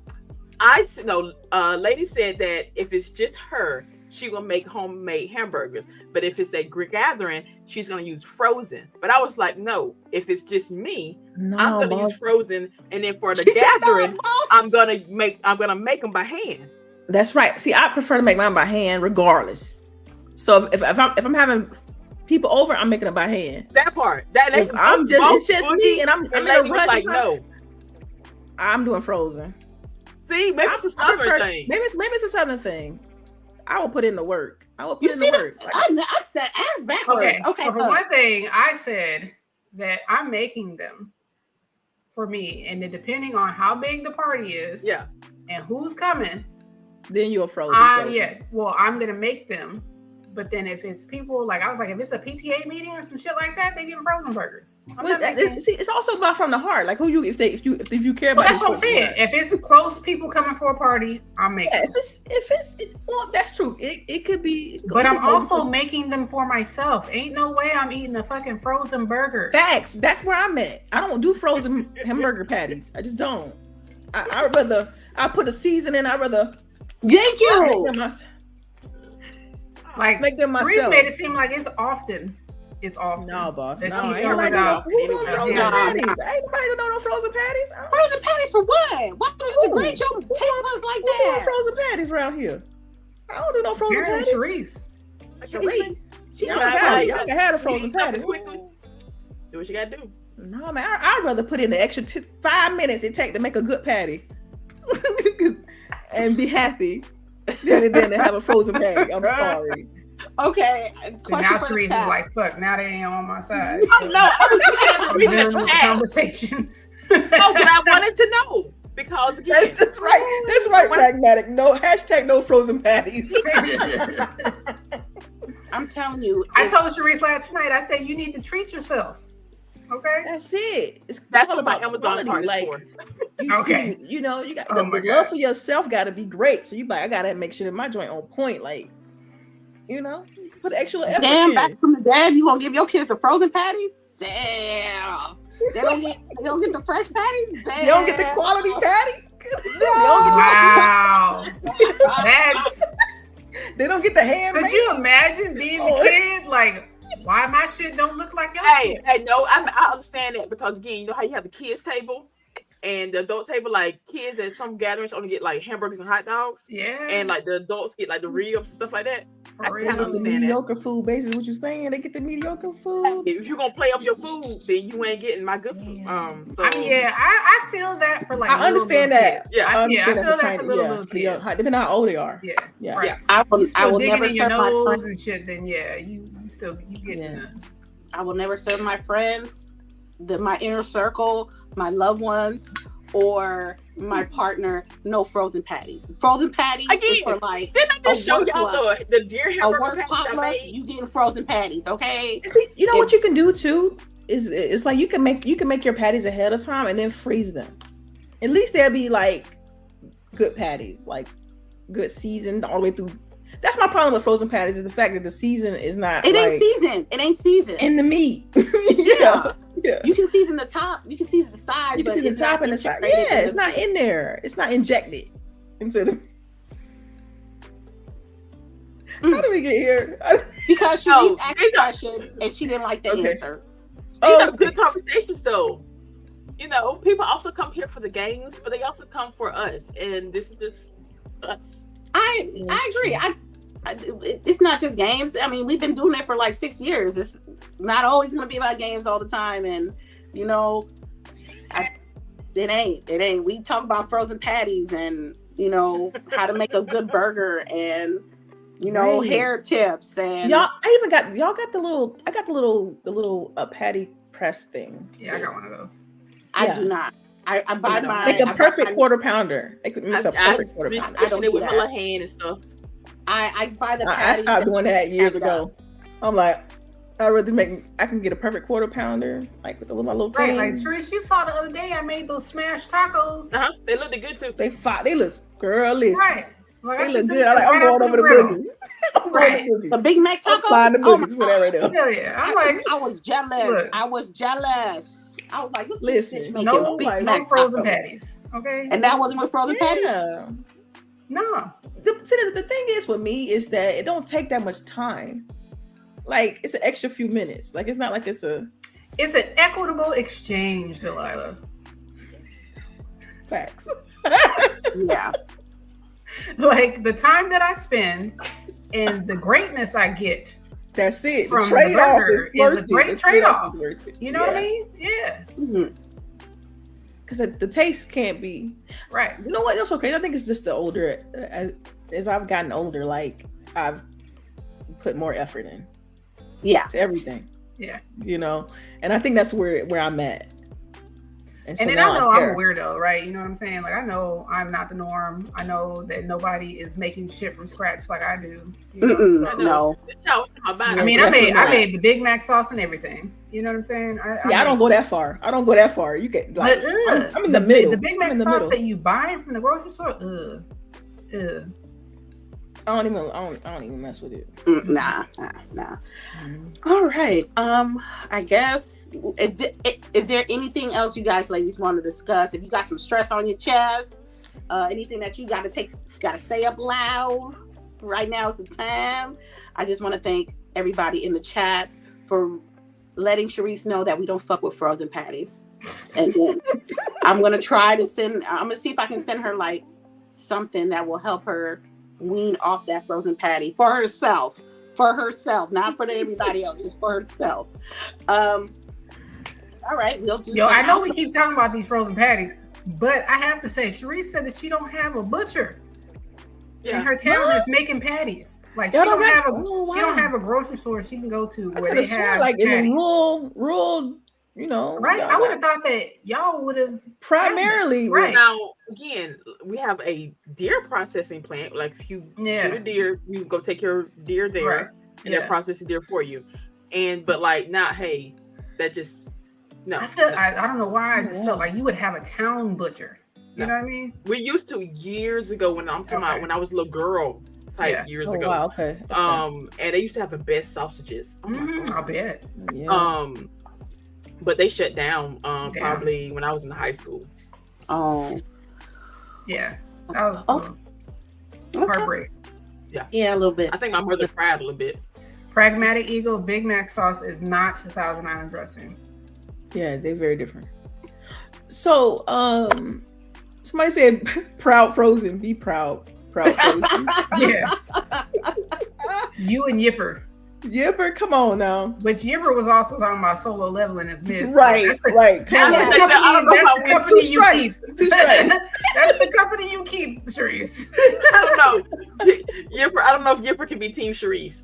lady said that if it's just her, she will make homemade hamburgers. But if it's a gathering, she's gonna use frozen. But I was like, no, if it's just me, I'm gonna use frozen. And then for the gathering, I'm gonna make them by hand. That's right. See, I prefer to make mine by hand, regardless. So if I'm having people over, I'm making it by hand. That part. It's just me, and I'm in a rush. Like, no, I'm doing frozen. See, maybe it's a southern thing. Maybe it's a southern thing. I will put in the work. I said ass backwards. Okay. Okay. So for one thing, I said that I'm making them for me, and then depending on how big the party is, and who's coming, then you're frozen. Well, I'm gonna make them. But then if it's people, like I was like, if it's a PTA meeting or some shit like that, they get frozen burgers. See, it's also about from the heart. Like if you care about. Well, that's what I'm saying. If it's close people coming for a party, I'm making. Yeah, if it's that's true. It could be. But I'm also making them for myself. Ain't no way I'm eating a fucking frozen burger. Facts. That's where I'm at. I don't do frozen hamburger patties. I just don't. I put a seasoning. I rather. Thank you. Like make them myself. Reese made it seem like it's often. No, boss. That no, ain't nobody doing frozen patties. Ain't nobody know no frozen patties. Frozen patties for what? Why do you degrade your taste buds like that? Doing frozen patties around here. I don't do no frozen patties. Sharice. Y'all can have the frozen patties. Do what you gotta do. No, man. I'd rather put in the extra 5 minutes it take to make a good patty, and be happy. Than to have a frozen patty. I'm sorry. Okay. So now Sharice is like, fuck, now they ain't on my side. So. No, I was looking at the conversation. No, but I wanted to know. Because again, that's right, pragmatic. No hashtag no frozen patties. I'm telling you. I told Sharice last night, I said you need to treat yourself. Okay? That's it. That's what my Amazon card is for. Okay. You know, you got Oh the my love God. for yourself got to be great. So you like, I gotta make sure that my joint on point. Like, you know, you can put extra effort Damn, back in. from the dead, you gonna give your kids the frozen patties? Damn. They don't get the fresh patties? Damn. You don't get the quality patty. Wow. That's. They don't get the handmade. Could you imagine being a kid? Like, why my shit don't look like your shit? Hey, no, I understand that because again, you know how you have the kids table and the adult table. Like kids at some gatherings only get like hamburgers and hot dogs. Yeah. And like the adults get like the ribs and stuff like that. For I real. kind They of get the understand that. mediocre food. Basically, what you saying? They get the mediocre food. If you're gonna play up your food, then you ain't getting my good food. So I mean, yeah, I feel that for like. I understand that. Yeah, I understand I feel that for little kids. Depending on how old they are. Yeah, Yeah. right. I will Digging never in your serve my nose friends. and shit. Then yeah, you get that. I will never serve my friends, my inner circle, my loved ones, or my partner no frozen patties. Frozen patties is for like didn't I just show work y'all club. the deer a hamburger work patties I potluck. made? You getting frozen patties, okay? See, you know what you can do too is it's like you can make your patties ahead of time and then freeze them. At least they'll be like good patties, like good seasoned all the way through. That's my problem with frozen patties is the fact that the season is not. It ain't seasoned. It ain't seasoned. in the meat. Yeah. Yeah. You can season the top. You can season the side. You can but see the it's top not and the side. integrated Yeah, in it's the- not in there. It's not injected into the. How did we get here? Because she No, asked these a are- question and she didn't like the Okay. answer. These Oh, are good conversations though. You know, people also come here for the games, but they also come for us, and this is just us. I agree. It's not just games. I mean, we've been doing it for like 6 years. It's not always going to be about games all the time. And, you know, it ain't. We talk about frozen patties and, you know, how to make a good burger and, you know, Right. hair tips and y'all got the little patty press thing. Yeah, I got one of those. I Yeah. do not. I buy my Like a I buy perfect my- quarter pounder. It's a I perfect quarter pounder. I don't it do with my that. little hand and stuff. I buy the I patties. stopped doing that years packed up. ago. I'm like, I can get a perfect quarter pounder, like with my little Right, thing. like Charisse, you saw the other day I made those smashed tacos. They look good too. They look girl, listen. Right. Like, They I look took good. them I'm right going out to over the grill. boogies. I'm Right. going to The boogies. Big Mac I'm tacos. flying the Oh my boogies for that right now. Hell yeah. I'm like, I was jealous. look. I was jealous. I was like, look, Listen, this bitch making no, Big like, no Mac frozen tacos. patties. Okay. And that wasn't with frozen patties. Yeah. No. The thing is with me is that it don't take that much time. Like it's an extra few minutes. Like it's not like it's a It's an equitable exchange, Delilah. facts. Yeah. Like the time that I spend and the greatness I get, That's it. From The the trade off burger is is a worth it. great The trade-off trade-off. is worth it. you know what I mean? Yeah. Mhm. Because the taste can't be. Right. You know what? That's okay. I think it's just the older as I've gotten older, like I've put more effort in Yeah. to everything. Yeah. You know, and I think that's where I'm at. And so then now I know I'm care. a weirdo, right? You know what I'm saying? Like I know I'm not the norm. I know that nobody is making shit from scratch like I do. You know? Mm-mm, So, no. I mean, Definitely I not. made the Big Mac sauce and everything. You know what I'm saying? I don't go that far. I don't go that far. You get like But, I'm in the middle. The Big Mac I'm in the sauce middle. that you buy from the grocery store, ugh. I don't even mess with it. Nah. All right. I guess is there anything else you guys ladies want to discuss? If you got some stress on your chest, anything that you gotta say up loud, right now is the time. I just want to thank everybody in the chat for letting CHAREECE know that we don't fuck with frozen patties. And then I'm gonna see if I can send her like something that will help her wean off that frozen patty for herself, not for everybody else, just for herself. All right, we'll do. Yo, I know we keep talking about these frozen patties, but I have to say, CHAREECE said that she don't have a butcher in her town that's making patties. Like she don't have a grocery store she can go to where they have like patties. in the rural, you know, Right? I would have thought that y'all would have primarily right. Now, again, we have a deer processing plant. Like if you get a deer, you go take your deer there, Right. and they're processing deer for you. But like not, hey, that just no. I don't know why I just felt like you would have a town butcher. You know what I mean? We used to years ago when I'm talking about when I was a little girl type years ago. Wow, okay. And they used to have the best sausages. Oh my God. I'll bet. Yeah. But they shut down probably when I was in high school. Oh. Yeah. That was heartbreak. Yeah, a little bit. I think my mother cried a little bit. Pragmatic Eagle Big Mac sauce is not Thousand Island dressing. Yeah, they're very different. So, somebody said proud frozen. Be proud. Proud frozen. Yeah. You and Yipper. Yipper, come on now. Which Yipper was also talking about Solo Leveling his mids. Right, right. I don't know how we that's two strikes. Two strikes. That's the company you keep, Charisse. I don't know. Yipper, I don't know if Yipper can be Team Charisse.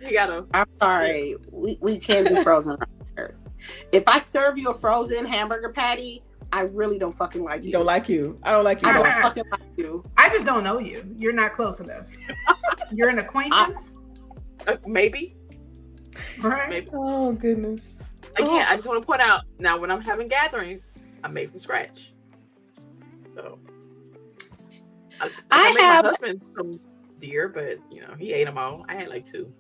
He gotta. I'm sorry. We can't do frozen. If I serve you a frozen hamburger patty, I really don't fucking like you. Don't like you. I don't like you. I don't fucking like you. I just don't know you. You're not close enough. You're an acquaintance? Maybe. Right? Maybe. Oh, goodness. Again, I just want to point out, now when I'm having gatherings, I made from scratch. So I made my husband some deer, but you know, he ate them all. I had like 2.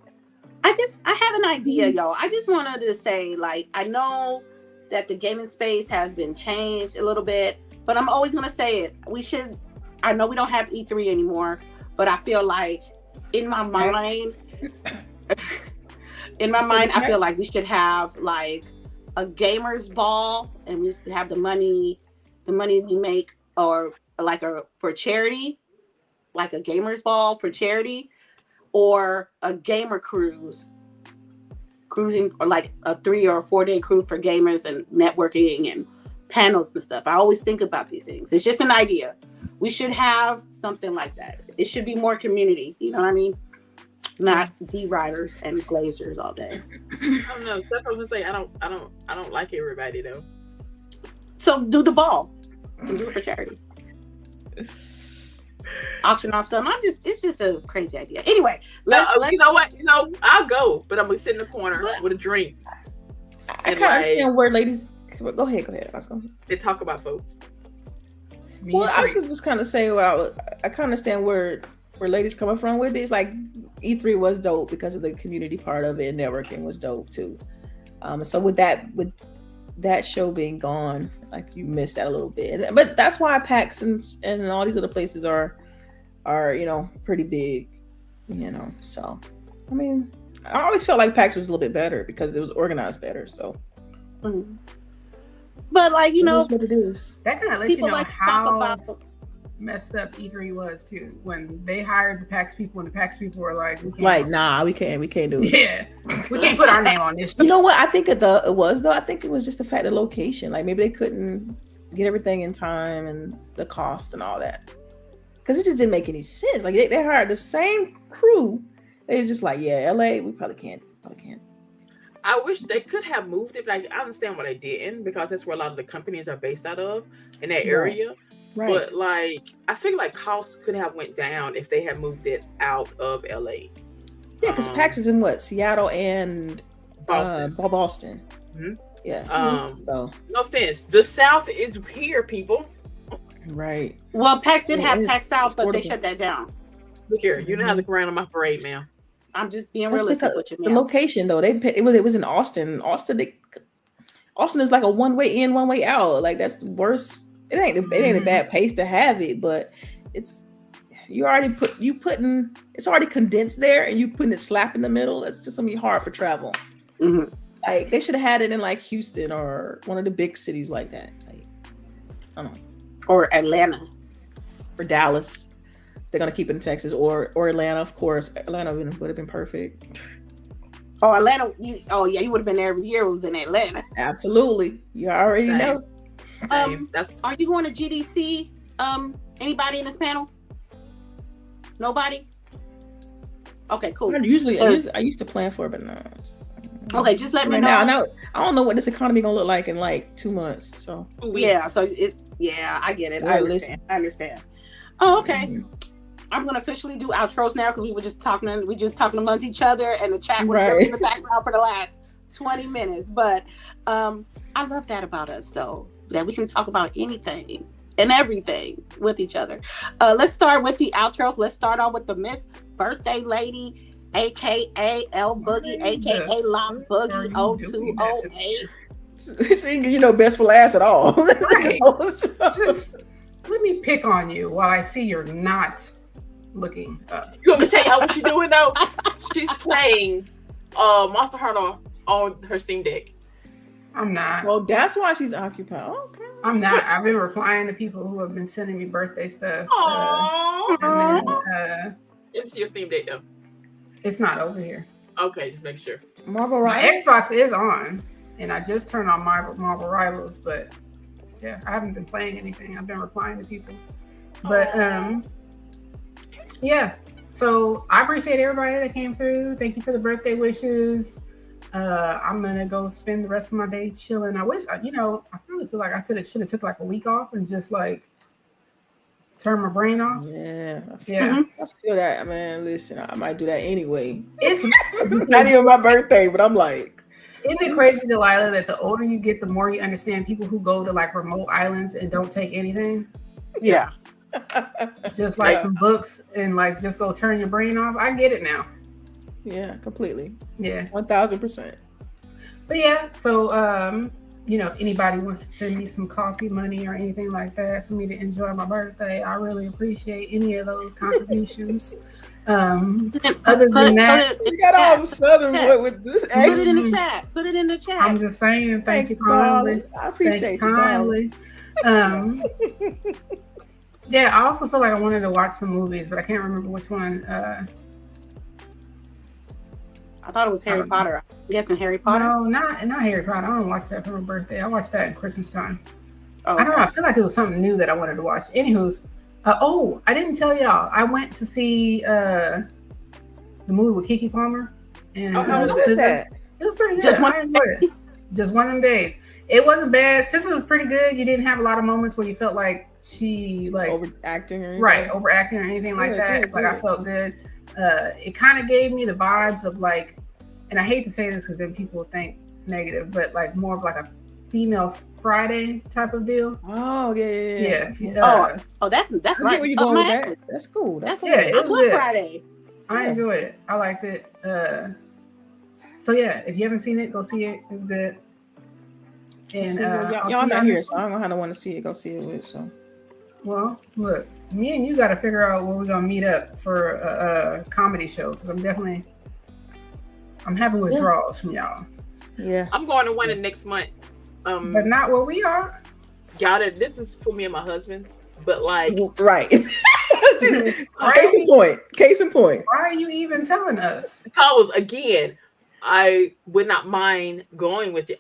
I have an idea, y'all. I just wanted to say, like, I know that the gaming space has been changed a little bit, but I'm always going to say it. I know we don't have E3 anymore, but I feel like in my mind, I feel like we should have like a gamers ball, and we have the money we make, or like for charity, like a gamers ball for charity, or a gamer cruising, or like a 3 or 4 day cruise for gamers and networking and panels and stuff. I always think about these things. It's just an idea. We should have something like that. It should be more community. You know what I mean? Not D-riders and glazers all day. I don't know. Stuff I was gonna say. I don't like everybody though. So do the ball and do it for charity. Auction off something. It's just a crazy idea. Anyway, let's you know what? You know, I'll go, but I'm gonna sit in the corner with a drink. I can't understand where ladies. Go ahead. I was going. They talk about folks. Well, I was just kind of say, well, I kind of understand where ladies coming from with it. It's like E3 was dope because of the community part of it, and networking was dope too. So with that show being gone, like you missed that a little bit. But that's why PAX and all these other places are pretty big, So I mean, I always felt like PAX was a little bit better because it was organized better. So. Mm-hmm. But like what it is. That kind of lets you know how messed up E3 was too. When they hired the PAX people, and the PAX people were like, we can't do it. Yeah, we can't put our name on this. You know what? I think it was though. I think it was just the fact of location. Like maybe they couldn't get everything in time and the cost and all that. Because it just didn't make any sense. Like they hired the same crew. They were just like, yeah, LA, we probably can't. I wish they could have moved it, but I understand why they didn't, because that's where a lot of the companies are based out of, in that area. Right. But like, I feel like costs could have went down if they had moved it out of LA. Yeah, because PAX is in what? Seattle and Boston. Boston. Mm-hmm. Yeah. So no offense, the South is here, people. Right. Well, PAX did have PAX South, but they shut that down. Look here, you don't have to go around on my parade, ma'am. I'm just being realistic with you, man. The location, though, it was in Austin. Austin is like a one way in, one way out. Like that's the worst. It ain't a bad pace to have it, but it's it's already condensed there, and you putting it slap in the middle. That's just gonna be hard for travel. Mm-hmm. Like they should have had it in like Houston or one of the big cities like that. Like I don't know, or Atlanta, or Dallas. They're gonna keep it in Texas or Atlanta, of course. Atlanta would have been perfect. Oh, Atlanta! You would have been there every year. It was in Atlanta. Absolutely, you already know. Are you going to GDC? Anybody in this panel? Nobody. Okay, cool. I used to plan for it, but no. Okay, just let me know. Now, I don't know what this economy gonna look like in like 2 months. So yeah, I get it. I understand. Oh, okay. Mm-hmm. I'm gonna officially do outros now because we were just talking amongst each other, and the chat was in the background for the last 20 minutes. But I love that about us, though. that we can talk about anything and everything with each other. Let's start with the outros. Let's start off with the Miss Birthday Lady, aka LBOOGIE, aka Lock Boogie 0208. She ain't give you no best for last at all. Right. Just let me pick on you while I see you're not looking up. You want me to tell you what she's doing though? She's playing Monster Hunter on her Steam Deck. I'm not. Well, that's why she's occupied. Okay. I'm not. I've been replying to people who have been sending me birthday stuff. Aww. And then, Let me see your Steam Deck though. it's not over here. Okay, just make sure. Marvel My Rivals? Xbox is on, and I just turned on Marvel Rivals, but yeah, I haven't been playing anything. I've been replying to people. But yeah. So I appreciate everybody that came through. Thank you for the birthday wishes. I'm gonna go spend the rest of my day chilling. I wish, I really feel like I should have took like a week off and just like turn my brain off. Yeah. Yeah. I feel that, man. Listen, I might do that anyway. It's Not even my birthday, but I'm like, isn't it crazy, Delilah, that the older you get, the more you understand people who go to like remote islands and don't take anything? Yeah. Just like some books and like just go turn your brain off. I get it now. yeah, completely. Yeah. 1000%. But yeah, so if anybody wants to send me some coffee money or anything like that for me to enjoy my birthday, I really appreciate any of those contributions. Other than that, You got all southern with this Put it in the accent. chat. Put it in the chat. I'm just saying, thank you darling. kindly. I appreciate you, darling. Kindly. Yeah, I also feel like I wanted to watch some movies, but I can't remember which one. I thought it was Harry Potter. I'm guessing Harry Potter. No, not Harry Potter. I don't watch that for my birthday. I watched that at Christmas time. Oh, I don't know. I feel like it was something new that I wanted to watch. Anywho's, I didn't tell y'all. I went to see the movie with Keke Palmer. And How was SZA. that? It was pretty good. Just one I enjoyed it. Just one of them days. It wasn't bad. SZA was pretty good. You didn't have a lot of moments where you felt like she like overacting or anything? right, overacting or anything like that. Good, like I felt good. It kind of gave me the vibes of like, and I hate to say this because then people think negative, but like more of like a female Friday type of deal. Oh yeah. that's I get right. where you up going my with that. alley. That's cool. That's cool. Yeah, it I was love good. Friday. I Yeah. enjoyed it. I liked it. So yeah, if you haven't seen it, go see it. It's good. And See, well, I'll y'all see not here, next so I don't have no one to see it. Go see it with. So Well, look, me and you got to figure out where we're gonna meet up for a comedy show because I'm having withdrawals from y'all, yeah. I'm going to one next month. but not where we are. Y'all, this is for me and my husband, but like, Right. Case in point. Why are you even telling us? because again, I would not mind going with you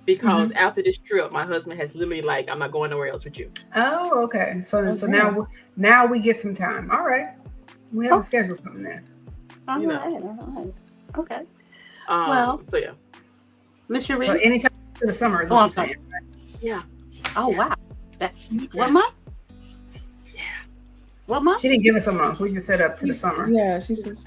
because after this trip, my husband has literally like, I'm not going nowhere else with you. Oh, okay. So now we get some time. All right, we have to schedule something there. All You know. right. Okay. So yeah. Mr. Reese. So anytime for the summer is what you're saying. Yeah. Oh wow. What month? Yeah. What month? She didn't give us a month. We just set up to the summer, Yeah, she says.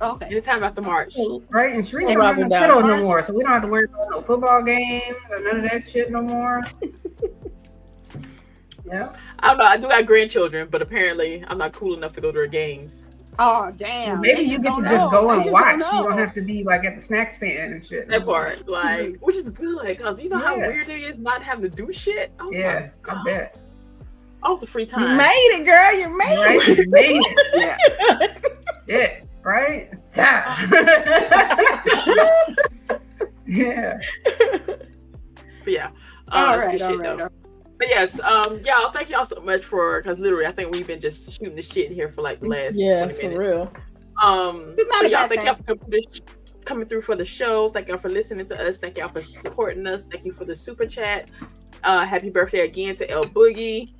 Okay. Anytime after March. right? And Sharice Hey, don't have Razzle no dazzle. kiddo no more, so we don't have to worry about no football games or none of that shit no more. Yeah. I don't know. I do have grandchildren, but apparently I'm not cool enough to go to their games. Oh damn. Maybe They you get to don't just know. go They and just watch. You know. don't have to be like at the snack stand and shit. That part, like, which is good, because you know how Yeah. weird it is not having to do shit. Oh Yeah, my I God. bet. All the free You time. made it, girl. You made Right? it. You made it. Yeah. Right? Yeah. But yeah. All it's right. good shit, though. But yes, y'all, thank y'all so much because literally I think we've been just shooting the shit here for like the last 20 for minutes. real. It's not But a y'all, bad thank y'all thing. for coming through for the show. Thank y'all for listening to us. Thank y'all for supporting us. Thank you for the super chat. Happy birthday again to LBOOGIE.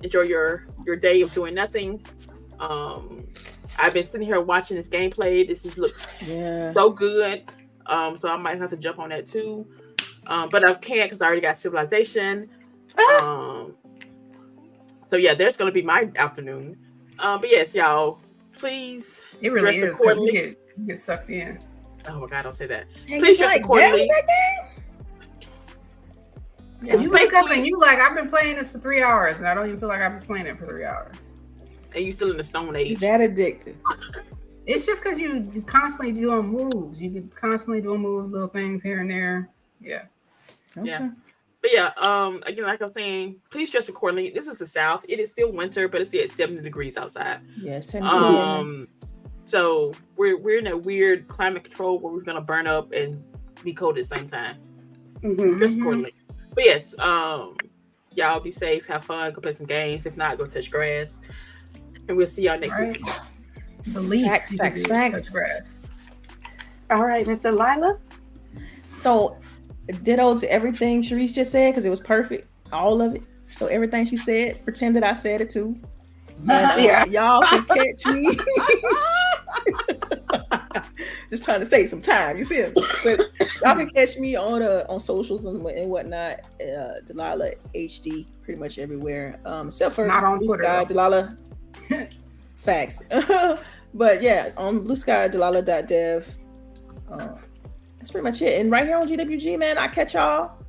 Enjoy your day of doing nothing. I've been sitting here watching this gameplay. This looks so good. So I might have to jump on that too. But I can't because I already got Civilization. So yeah, there's gonna be my afternoon. But yes, y'all, please It really dress is because accordingly. you get sucked in. Oh my God, don't say that. Hey, Please you dress like accordingly. that Yeah. You wake up and you like, I've been playing this for 3 hours, and I don't even feel like I've been playing it for 3 hours. And you still in the Stone Age. Is that addictive? It's just because you constantly doing moves. You can constantly doing moves, little things here and there. Yeah. Okay. Yeah. But yeah, again, like I'm saying, please dress accordingly. This is the South. It is still winter, but it's still at 70 degrees outside. Yeah, 70. So we're in a weird climate control where we're gonna burn up and be cold at the same time. Dress accordingly. But yes, y'all be safe, have fun, go play some games. If not, go touch grass. And we'll see y'all next week. The least Facts. touch grass. All right, Miss Delilah. So, ditto to everything CHAREECE just said because it was perfect, all of it. So everything she said, pretend that I said it too. And, y'all can catch me. Just trying to save some time, you feel me? But y'all can catch me on socials and whatnot. Delilah HD, pretty much everywhere. Except for not on Blue Twitter. Sky, Delilah. Facts. But yeah, on Blue Sky, Delilah.dev. That's pretty much it. And right here on GWG, man, I catch y'all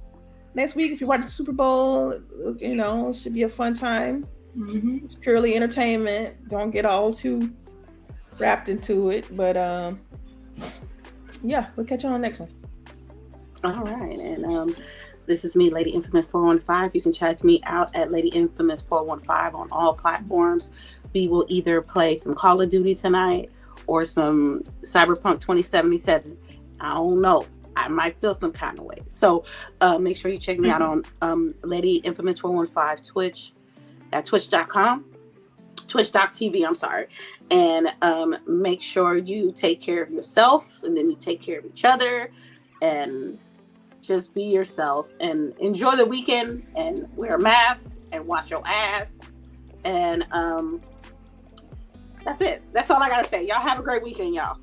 next week. If you watch the Super Bowl, it should be a fun time. It's purely entertainment. Don't get all too wrapped into it. But yeah, we'll catch you on the next one. All right. And this is me, Lady Infamous 415. You can check me out at Lady Infamous 415 on all platforms. We will either play some Call of Duty tonight or some Cyberpunk 2077. I don't know. I might feel some kind of way. So make sure you check me out on Lady Infamous 415 Twitch at twitch.com. Twitch.tv, I'm sorry. And make sure you take care of yourself and then you take care of each other and just be yourself and enjoy the weekend and wear a mask and wash your ass. And that's it. That's all I got to say. Y'all have a great weekend, y'all.